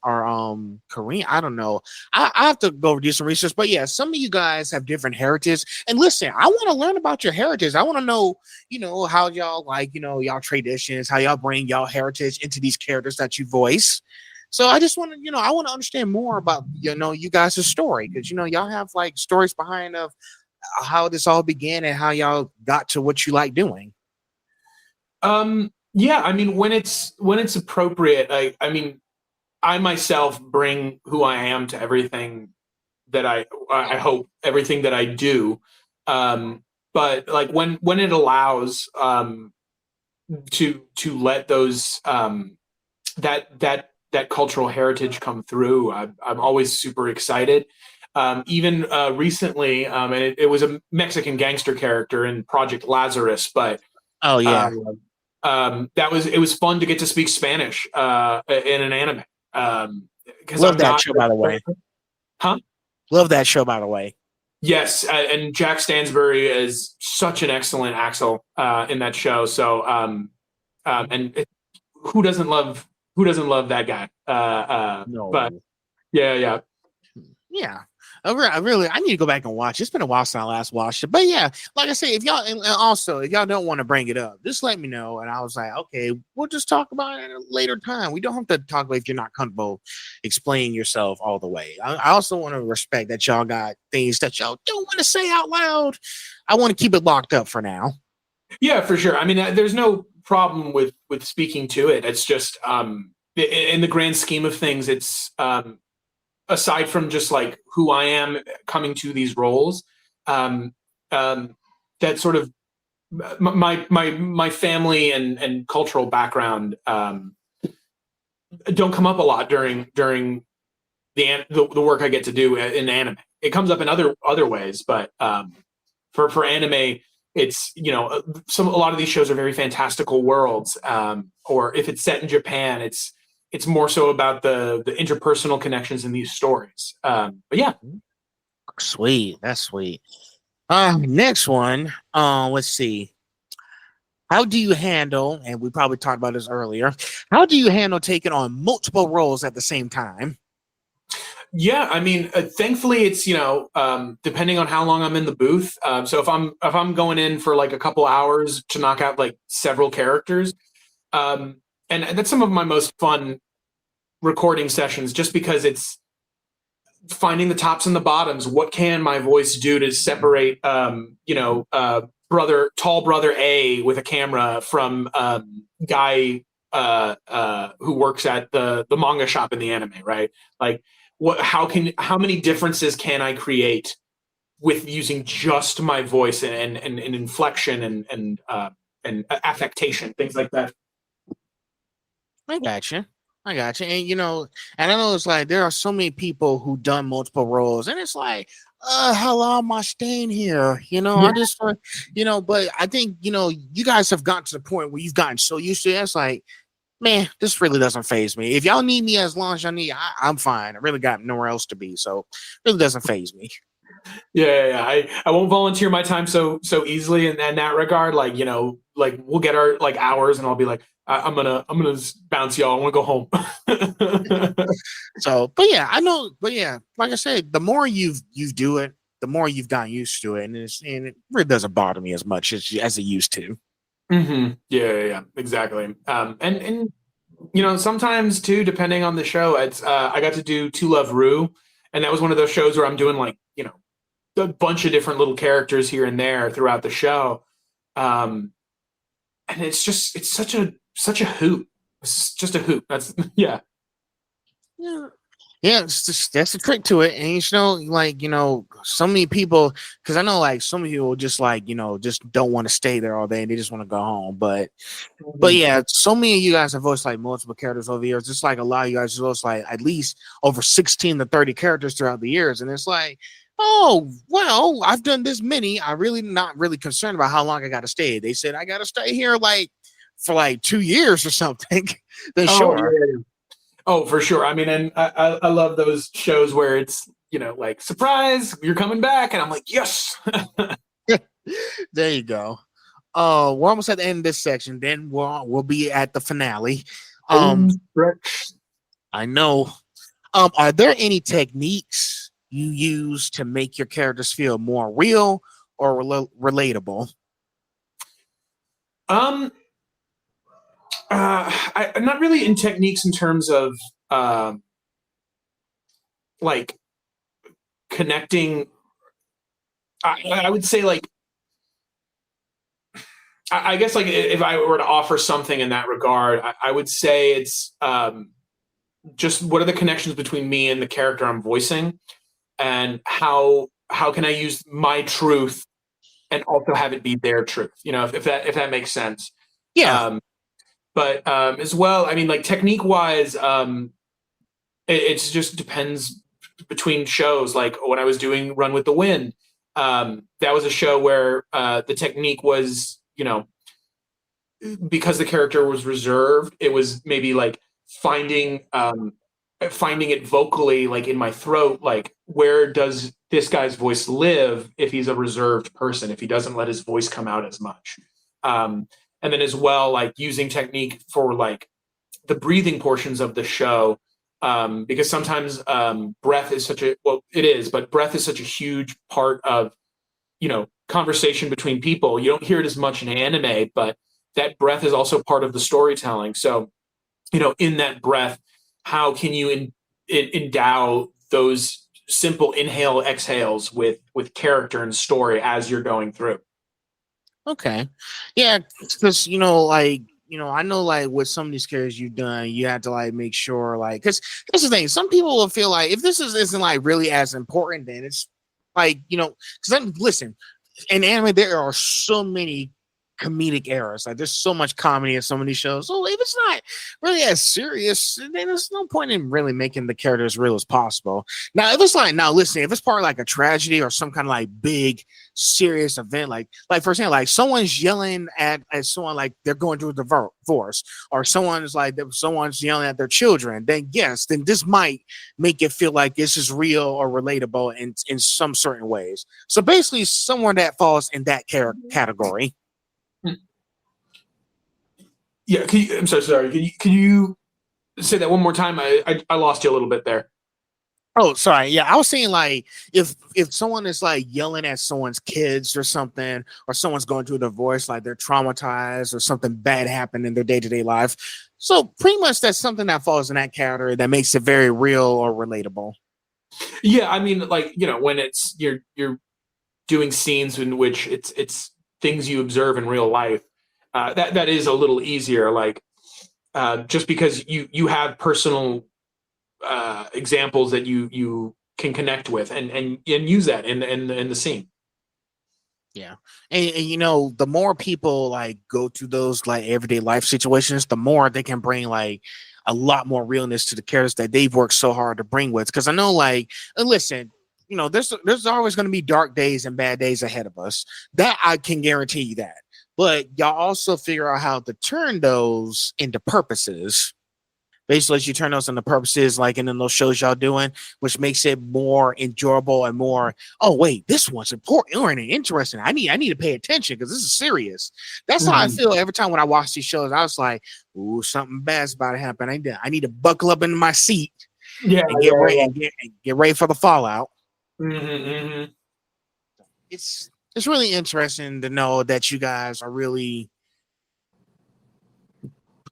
Korean. I don't know. I have to go do some research. But yeah, some of you guys have different heritage. And listen, I want to learn about your heritage. I want to know, how y'all y'all traditions, how y'all bring y'all heritage into these characters that you voice. So I just want to, I want to understand more about you guys' story because y'all have like stories behind of how this all began and how y'all got to what you like doing. Yeah, I mean when it's appropriate, I mean I myself bring who I am to everything that I hope everything that I do. Um, but like when it allows to let those that cultural heritage come through, I'm always super excited. Even recently, and it was a Mexican gangster character in Project Lazarus, but Oh yeah. um, it was fun to get to speak Spanish in an anime because Love I'm that not. show, by the way. Huh? Love that show, by the way. Yes, and Jack Stansbury is such an excellent Axel in that show. So, who doesn't love that guy? But No. yeah. Yeah. I need to go back and watch. It's been a while since I last watched it. But yeah, like I say, if y'all and also if y'all don't want to bring it up, just let me know. And I was like, okay, we'll just talk about it at a later time. We don't have to talk about if you're not comfortable explaining yourself all the way. I also want to respect that y'all got things that y'all don't want to say out loud. I want to keep it locked up for now. Yeah, for sure. I mean, there's no problem with speaking to it. It's just in the grand scheme of things, it's aside from just like who I am coming to these roles, um, that sort of my family and cultural background don't come up a lot during the work I get to do in anime. It comes up in other ways, but for anime, it's a lot of these shows are very fantastical worlds, or if it's set in Japan, it's more so about the interpersonal connections in these stories. But yeah. Sweet. That's sweet. Next one. Let's see. How do you handle, and we probably talked about this earlier, how do you handle taking on multiple roles at the same time? Yeah, I mean, thankfully, it's depending on how long I'm in the booth. So if I'm going in for like a couple hours to knock out like several characters, um, and that's some of my most fun recording sessions, just because it's finding the tops and the bottoms. What can my voice do to separate, tall brother A with a camera from guy who works at the manga shop in the anime, right? Like, how many differences can I create with using just my voice and inflection and affectation, things like that. I got you. I got you. And and I know it's like there are so many people who done multiple roles, and it's like, how long am I staying here? I just, but I think you guys have gotten to the point where you've gotten so used to it. It's like, man, this really doesn't phase me. If y'all need me as long as y'all need, I'm fine. I really got nowhere else to be, so it really doesn't phase me. Yeah. I won't volunteer my time so easily in that regard. Like, like we'll get our like hours, and I'll be like, I'm gonna bounce y'all. I want to go home. So, but yeah, I know. But yeah, like I said, the more you do it, the more you've gotten used to it, and it really doesn't bother me as much as it used to. Mm-hmm. Yeah, exactly. And sometimes too, depending on the show, it's I got to do To Love Rue, and that was one of those shows where I'm doing like a bunch of different little characters here and there throughout the show, and it's such a hoot. It's just a hoot. That's yeah. Yeah. Yeah, it's just, that's the trick to it. And so many people, because I know like so many people just just don't want to stay there all day and they just want to go home. But yeah, so many of you guys have voiced like multiple characters over the years. Just like a lot of you guys voiced like at least over 16 to 30 characters throughout the years. And it's like, oh, well, I've done this many. I'm really not really concerned about how long I got to stay. They said I got to stay here like for like 2 years or something. Then sure. Yeah. Oh, for sure. I mean, and I love those shows where it's, like, surprise, you're coming back. And I'm like, yes. There you go. We're almost at the end of this section. Then we'll be at the finale. I know. Are there any techniques you use to make your characters feel more real or relatable? I'm not really in techniques in terms of like connecting. I would say like I guess like if I were to offer something in that regard, I would say it's just what are the connections between me and the character I'm voicing, and how can I use my truth and also have it be their truth? If that makes sense. Yeah. But as well, I mean, like technique wise, it just depends between shows. Like when I was doing Run with the Wind, that was a show where the technique was, because the character was reserved, it was maybe like finding it vocally, like in my throat, like where does this guy's voice live if he's a reserved person, if he doesn't let his voice come out as much. And then as well, like using technique for like the breathing portions of the show, because sometimes breath is breath is such a huge part of, conversation between people. You don't hear it as much in anime, but that breath is also part of the storytelling. So, in that breath, how can you endow those simple inhale exhales with character and story as you're going through? Okay. Yeah, because I know like with some of these characters you've done, you have to like make sure like because that's the thing. Some people will feel like if this isn't like really as important, then it's like because then listen, in anime there are so many comedic errors. Like there's so much comedy in so many shows. So if it's not really as serious, then there's no point in really making the character as real as possible. Now, if it's like listen, if it's part of like a tragedy or some kind of like big serious event, like for example, like someone's yelling at someone like they're going through a divorce, or someone's yelling at their children, then yes, then this might make it feel like this is real or relatable in some certain ways. So basically, someone that falls in that category. Yeah, I'm so sorry. Can you say that one more time? I lost you a little bit there. Oh, sorry. Yeah, I was saying like if someone is like yelling at someone's kids or something, or someone's going through a divorce, like they're traumatized or something bad happened in their day to day life. So pretty much that's something that falls in that category that makes it very real or relatable. Yeah, I mean, like, when it's you're doing scenes in which it's things you observe in real life, that is a little easier. Like, just because you have personal examples that you can connect with and use that in the scene. Yeah. And the more people like go through those like everyday life situations, the more they can bring like a lot more realness to the characters that they've worked so hard to bring with. Because I know, like, listen, there's always going to be dark days and bad days ahead of us. That I can guarantee you that. But y'all also figure out how to turn those into purposes. Basically, as you turn those into purposes, like in those shows y'all doing, which makes it more enjoyable and more. Oh wait, this one's important or interesting. I need to pay attention because this is serious. That's how I Mhm. feel every time when I watch these shows. I was like, "Ooh, something bad's about to happen. I need to buckle up into my seat Yeah, and get yeah, ready yeah. and get ready for the fallout." Hmm. It's really interesting to know that you guys are really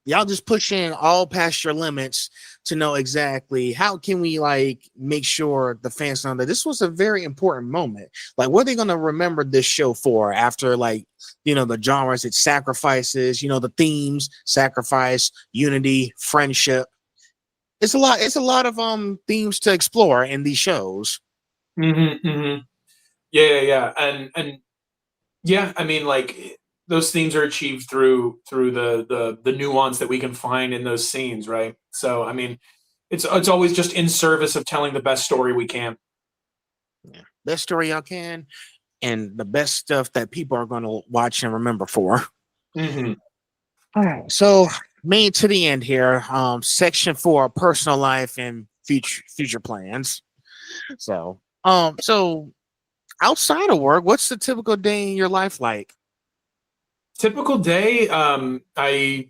y'all just pushing all past your limits to know exactly how can we like make sure the fans know that this was a very important moment. Like, what are they going to remember this show for after, like, the genres it sacrifices, the themes: sacrifice, unity, friendship. It's a lot of themes to explore in these shows. Hmm. Hmm. Yeah, yeah, yeah. And yeah, I mean, like, those themes are achieved through the nuance that we can find in those scenes, right? So, I mean, it's always just in service of telling the best story we can. Yeah. Best story y'all can, and the best stuff that people are going to watch and remember for. Hmm. All right. So, main to the end here. Section 4: personal life and future plans. So outside of work, what's the typical day in your life like? Typical day, I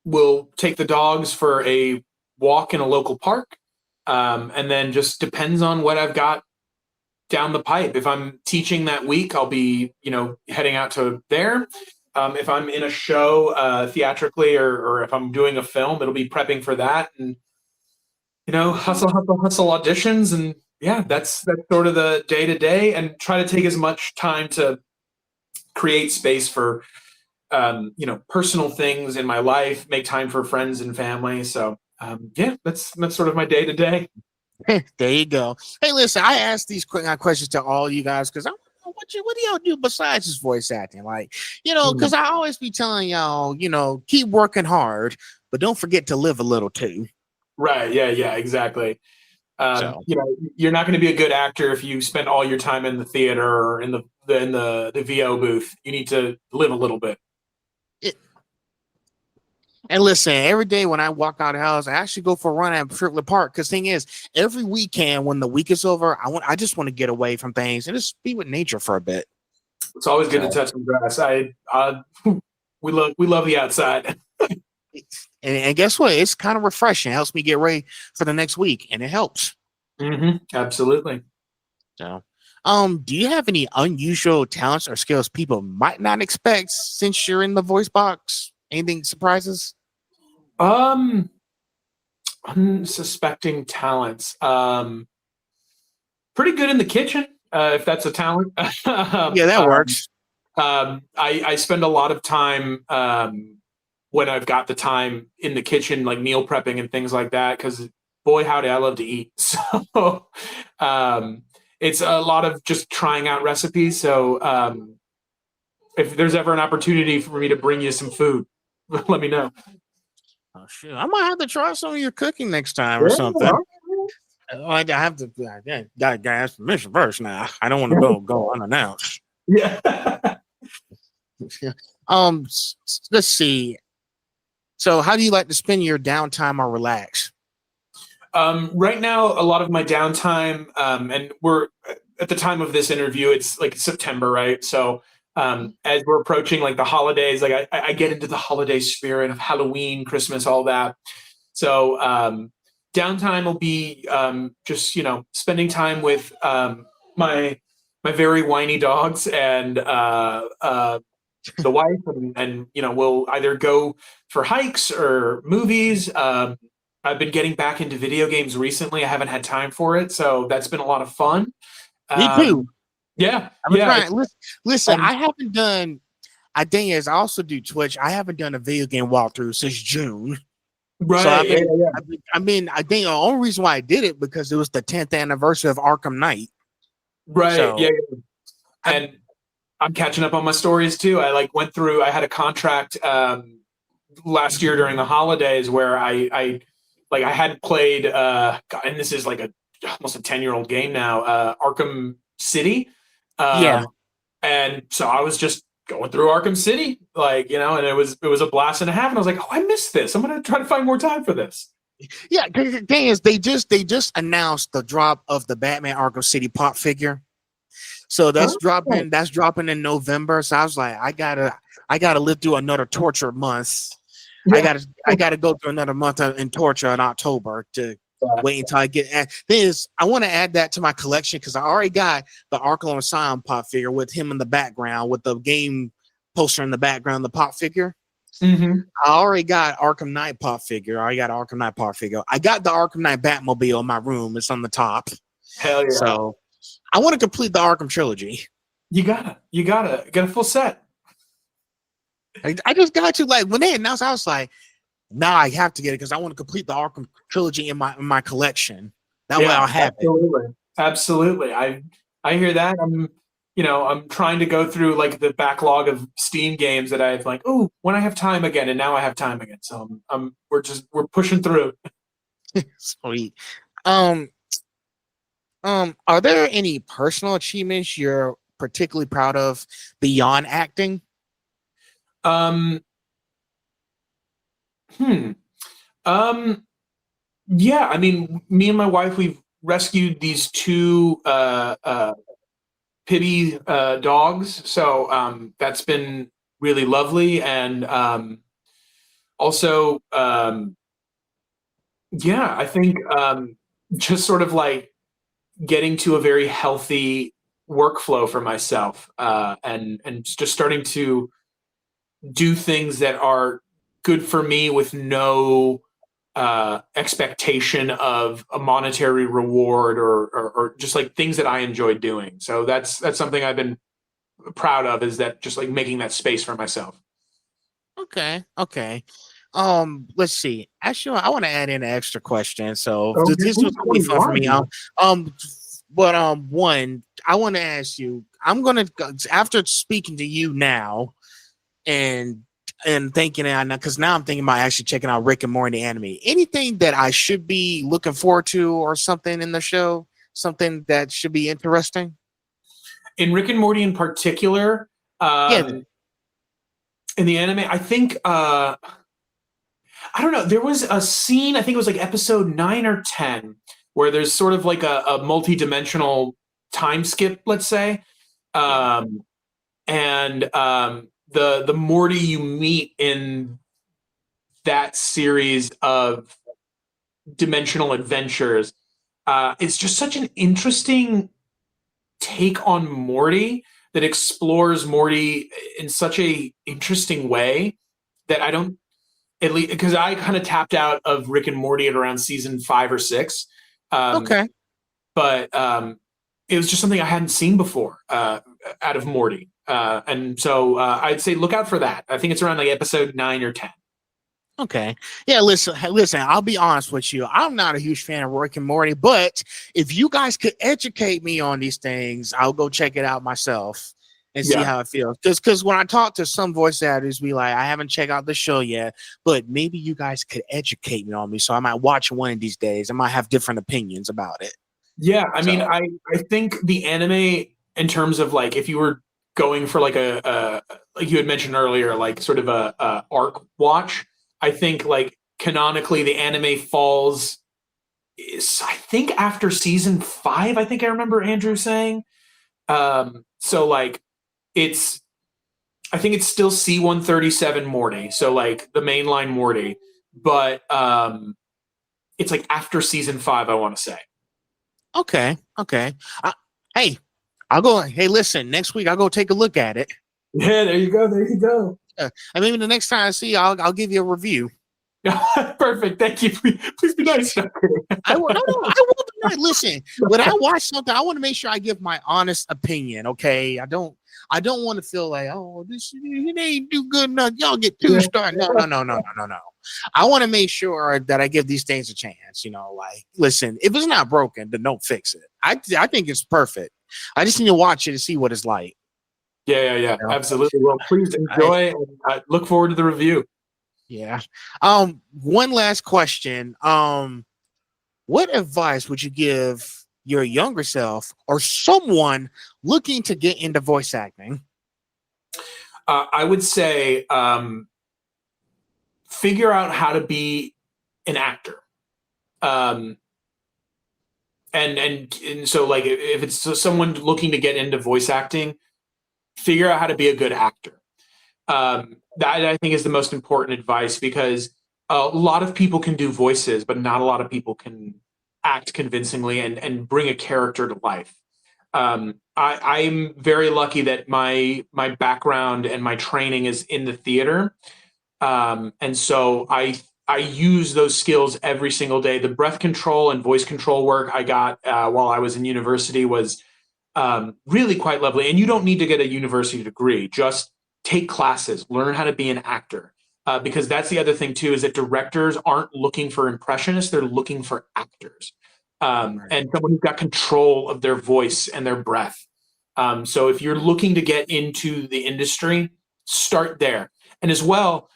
will take the dogs for a walk in a local park, and then just depends on what I've got down the pipe. If I'm teaching that week, I'll be heading out to there. If I'm in a show theatrically, or if I'm doing a film, it'll be prepping for that, and hustle, hustle, hustle auditions, and yeah, that's sort of the day to day, and try to take as much time to create space for personal things in my life, make time for friends and family. So yeah, that's sort of my day to day. There you go. Hey, listen, I asked these questions to all you guys because I want to know what do y'all do besides just voice acting? Like, because I always be telling y'all, keep working hard, but don't forget to live a little too. Right. Yeah. Yeah. Exactly. So, You're not going to be a good actor if you spend all your time in the theater or in the VO booth. You need to live a little bit. it, and listen, every day when I walk out of the house, I actually go for a run at Triplet Park. Because thing is, every weekend when the week is over, I just want to get away from things and just be with nature for a bit. It's always good to So, touch some grass. We love the outside. and guess what? It's kind of refreshing. It helps me get ready for the next week, and it helps. Absolutely. So, do you have any unusual talents or skills people might not expect since you're in the voice box? Anything surprises? Um, Unsuspecting talents. Pretty good in the kitchen, if that's a talent. Yeah, that works. I spend a lot of time, when I've got the time, in the kitchen, like meal prepping and things like that. Because boy, howdy, I love to eat. So um, it's a lot of just trying out recipes. So if there's ever an opportunity for me to bring you some food, let me know. Oh shoot, I might have to try some of your cooking next time or something. Yeah. I have to. Yeah, got ask permission first. Now I don't want to go unannounced. Yeah. Let's see. So, how do you like to spend your downtime or relax? Right now, a lot of my downtime, and we're at the time of this interview, it's like September, right? So, as we're approaching like the holidays, like I get into the holiday spirit of Halloween, Christmas, all that. So, downtime will be just spending time with my very whiny dogs and the wife, and we'll either go for hikes or movies. I've been getting back into video games recently. I haven't had time for it, so that's been a lot of fun. Me too. Yeah, I've been yeah. trying. Listen, Um, I haven't done. I think is I also do Twitch. I haven't done a video game walkthrough since June. So right. Yeah, yeah. I think the only reason why I did it because it was the 10th anniversary of Arkham Knight. Right. So Yeah. Yeah. And I'm catching up on my stories too. I went through. I had a contract last year during the holidays where I hadn't played. God, and this is like almost a 10-year-old game now. Arkham City. yeah, And so I was just going through Arkham City, and it was a blast and a half. And I was like, oh, I missed this. I'm gonna try to find more time for this. yeah. 'Cause the thing is, they just announced the drop of the Batman Arkham City pop figure. So that's dropping. That's dropping in November. So I was like, I gotta live through another torture month. Yeah. I gotta go through another month in torture in October to wait until I get. Thing is, I want to add that to my collection because I already got the Arkham Asylum pop figure with him in the background, with the game poster in the background, the pop figure. Mm-hmm. I already got Arkham Knight pop figure. I got Arkham Knight pop figure. I got the Arkham Knight Batmobile in my room. It's on the top. Hell yeah! So I want to complete the Arkham trilogy. You gotta get a full set. I just got to when they announced, I was like, now I have to get it because I want to complete the Arkham trilogy in my collection. That way I'll have it. Absolutely. I hear that. I'm trying to go through the backlog of Steam games that I've when I have time again, and now I have time again. So we're pushing through. Sweet. Are there any personal achievements you're particularly proud of beyond acting? Yeah, I mean, me and my wife, we've rescued these two pity dogs, so that's been really lovely. And also, yeah, I think just sort of getting to a very healthy workflow for myself, and just starting to do things that are good for me with no expectation of a monetary reward or just things that I enjoy doing. So that's something I've been proud of, is that just making that space for myself. Okay. Let's see. Actually, I want to add in an extra question. So Okay. this was gonna be fun for me. One, I want to ask you. I'm gonna after speaking to you now, and thinking, because now I'm thinking about actually checking out Rick and Morty anime. Anything that I should be looking forward to, or something in the show, something that should be interesting. In Rick and Morty, in particular, in the anime, I think. I don't know. There was a scene, I think it was episode 9 or 10, where there's sort of a multi-dimensional time skip, let's say. And the Morty you meet in that series of dimensional adventures, it's just such an interesting take on Morty that explores Morty in such a interesting way that I don't, at least because I kind of tapped out of Rick and Morty at around season 5 or 6. Okay. But it was just something I hadn't seen before out of Morty. And so I'd say look out for that. I think it's around episode 9 or 10. Okay. Yeah, listen, I'll be honest with you. I'm not a huge fan of Rick and Morty, but if you guys could educate me on these things, I'll go check it out myself and see how it feels. Because when I talk to some voice actors, be like, I haven't checked out the show yet, but maybe you guys could educate me on me. So I might watch one of these days. I might have different opinions about it. Yeah, I mean, I think the anime, in terms of if you were going for like you had mentioned earlier, sort of a arc watch, I think canonically the anime falls I think after season 5, I think I remember Andrew saying. So it's, I think it's still C-137 Morty, so the mainline Morty, but it's like after season 5, I want to say. Okay. Hey, I'll go. Hey, listen, next week I'll go take a look at it. Yeah, there you go. There you go. And maybe the next time I see you, I'll give you a review. Perfect. Thank you. Please be nice. I will. No, I will be nice. Listen, when I watch something, I want to make sure I give my honest opinion. Okay, I don't want to feel like, oh, this it ain't do good enough. Y'all get 2 stars. No. I want to make sure that I give these things a chance. Like, listen, if it's not broken, then don't fix it. I think it's perfect. I just need to watch it to see what it's like. Yeah. Absolutely. Well, please enjoy. And I look forward to the review. Yeah. One last question. What advice would you give your younger self or someone looking to get into voice acting? I would say figure out how to be an actor. And so, like, if it's someone looking to get into voice acting, figure out how to be a good actor. That I think is the most important advice, because a lot of people can do voices, but not a lot of people can act convincingly and bring a character to life. I'm very lucky that my background and my training is in the theater, and so I use those skills every single day. The breath control and voice control work I got while I was in university was really quite lovely. And you don't need to get a university degree; just take classes, learn how to be an actor. Because that's the other thing too, is that directors aren't looking for impressionists, they're looking for actors. And someone who's got control of their voice and their breath. So if you're looking to get into the industry, start there. And as well,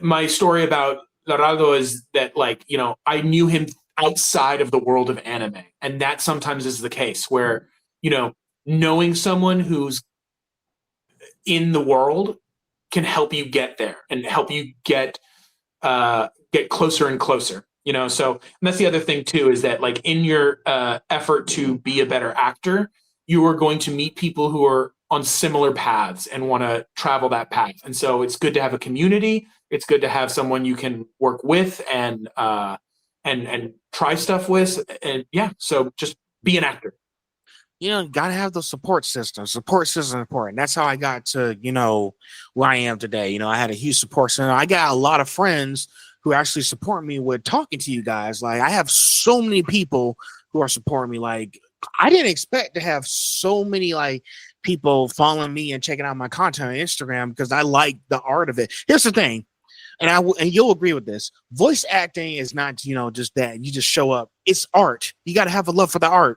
my story about Gerardo is that, like, I knew him outside of the world of anime. And that sometimes is the case where, knowing someone who's in the world can help you get there and help you get closer and closer. So, and that's the other thing too, is that, like, in your effort to be a better actor, you are going to meet people who are on similar paths and want to travel that path. And so it's good to have a community. It's good to have someone you can work with and try stuff with. And yeah, so just be an actor. Gotta have those support systems. Support systems are important. That's how I got to, where I am today. I had a huge support system. I got a lot of friends who actually support me with talking to you guys. Like, I have so many people who are supporting me. Like, I didn't expect to have so many, like, people following me and checking out my content on Instagram because I like the art of it. Here's the thing, and you'll agree with this. Voice acting is not, just that you just show up. It's art. You got to have a love for the art.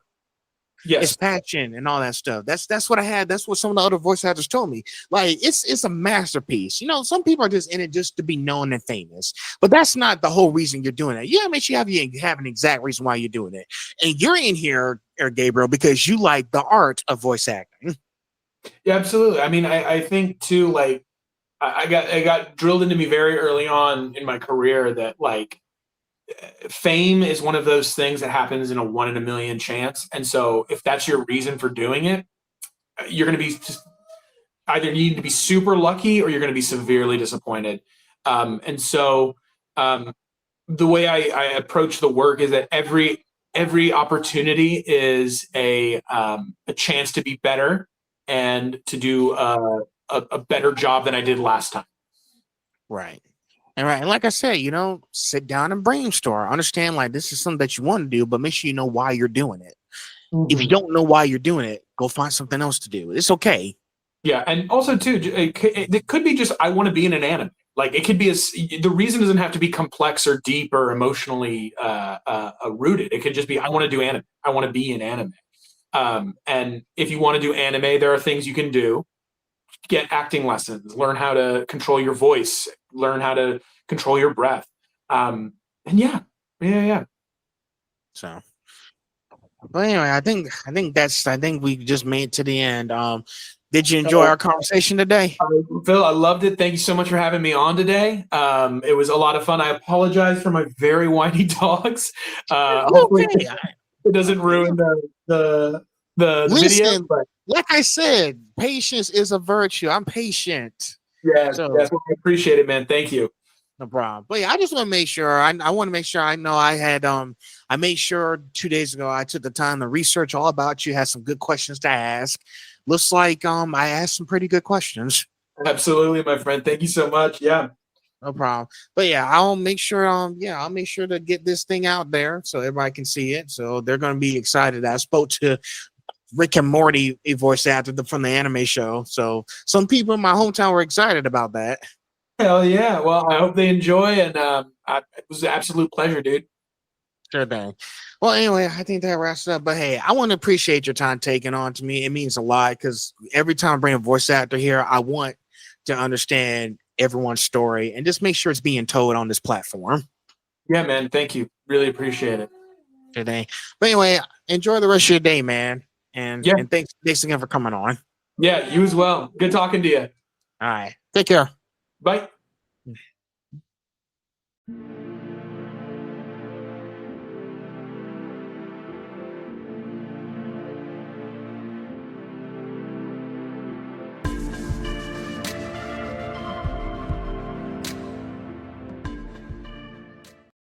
Yes. It's passion and all that stuff. That's what I had. That's what some of the other voice actors told me. Like, it's a masterpiece. Some people are just in it just to be known and famous, but that's not the whole reason you're doing it. Yeah, make sure you have an exact reason why you're doing it. And you're in here, Gabriel, because you like the art of voice acting. Yeah, absolutely. I mean, I think too, like, I got drilled into me very early on in my career that, like, fame is one of those things that happens in a 1 in a million chance. And so if that's your reason for doing it, you're going to be either you need to be super lucky or you're going to be severely disappointed. And so the way I approach the work is that every opportunity is a chance to be better and to do a better job than I did last time. Right. And like I said, sit down and brainstorm. Understand, like, this is something that you want to do, but make sure you know why you're doing it. Mm-hmm. If you don't know why you're doing it, go find something else to do. It's okay. Yeah, and also too, it could be just I want to be in an anime. Like, it could be the reason doesn't have to be complex or deep or emotionally rooted. It could just be I want to do anime. I want to be in anime. And if you want to do anime, there are things you can do. Get acting lessons, learn how to control your voice, learn how to control your breath. And yeah. So, but anyway, I think we just made it to the end. Did you enjoy our conversation today? Phil, I loved it. Thank you so much for having me on today. It was a lot of fun. I apologize for my very whiny dogs. Hopefully it doesn't ruin the video. But like I said, patience is a virtue. I'm patient. Yeah, I appreciate it, man. Thank you. No problem. But yeah, I just want to make sure. I want to make sure I know I had I made sure 2 days ago I took the time to research all about you, had some good questions to ask. Looks like I asked some pretty good questions. Absolutely, my friend. Thank you so much. Yeah. No problem. But yeah, I'll make sure I'll make sure to get this thing out there so everybody can see it. So they're gonna be excited. I spoke to Rick and Morty voice actor from the anime show. So some people in my hometown were excited about that. Hell yeah. Well, I hope they enjoy, and it was an absolute pleasure, dude. Sure thing. Well, anyway, I think that wraps it up. But hey, I want to appreciate your time taking on to me. It means a lot because every time I bring a voice actor here, I want to understand everyone's story and just make sure it's being told on this platform. Yeah, man. Thank you. Really appreciate it. Today. But anyway, enjoy the rest of your day, man. And Yeah. and thanks again for coming on. Yeah, you as well. Good talking to you. All right. Take care. Bye.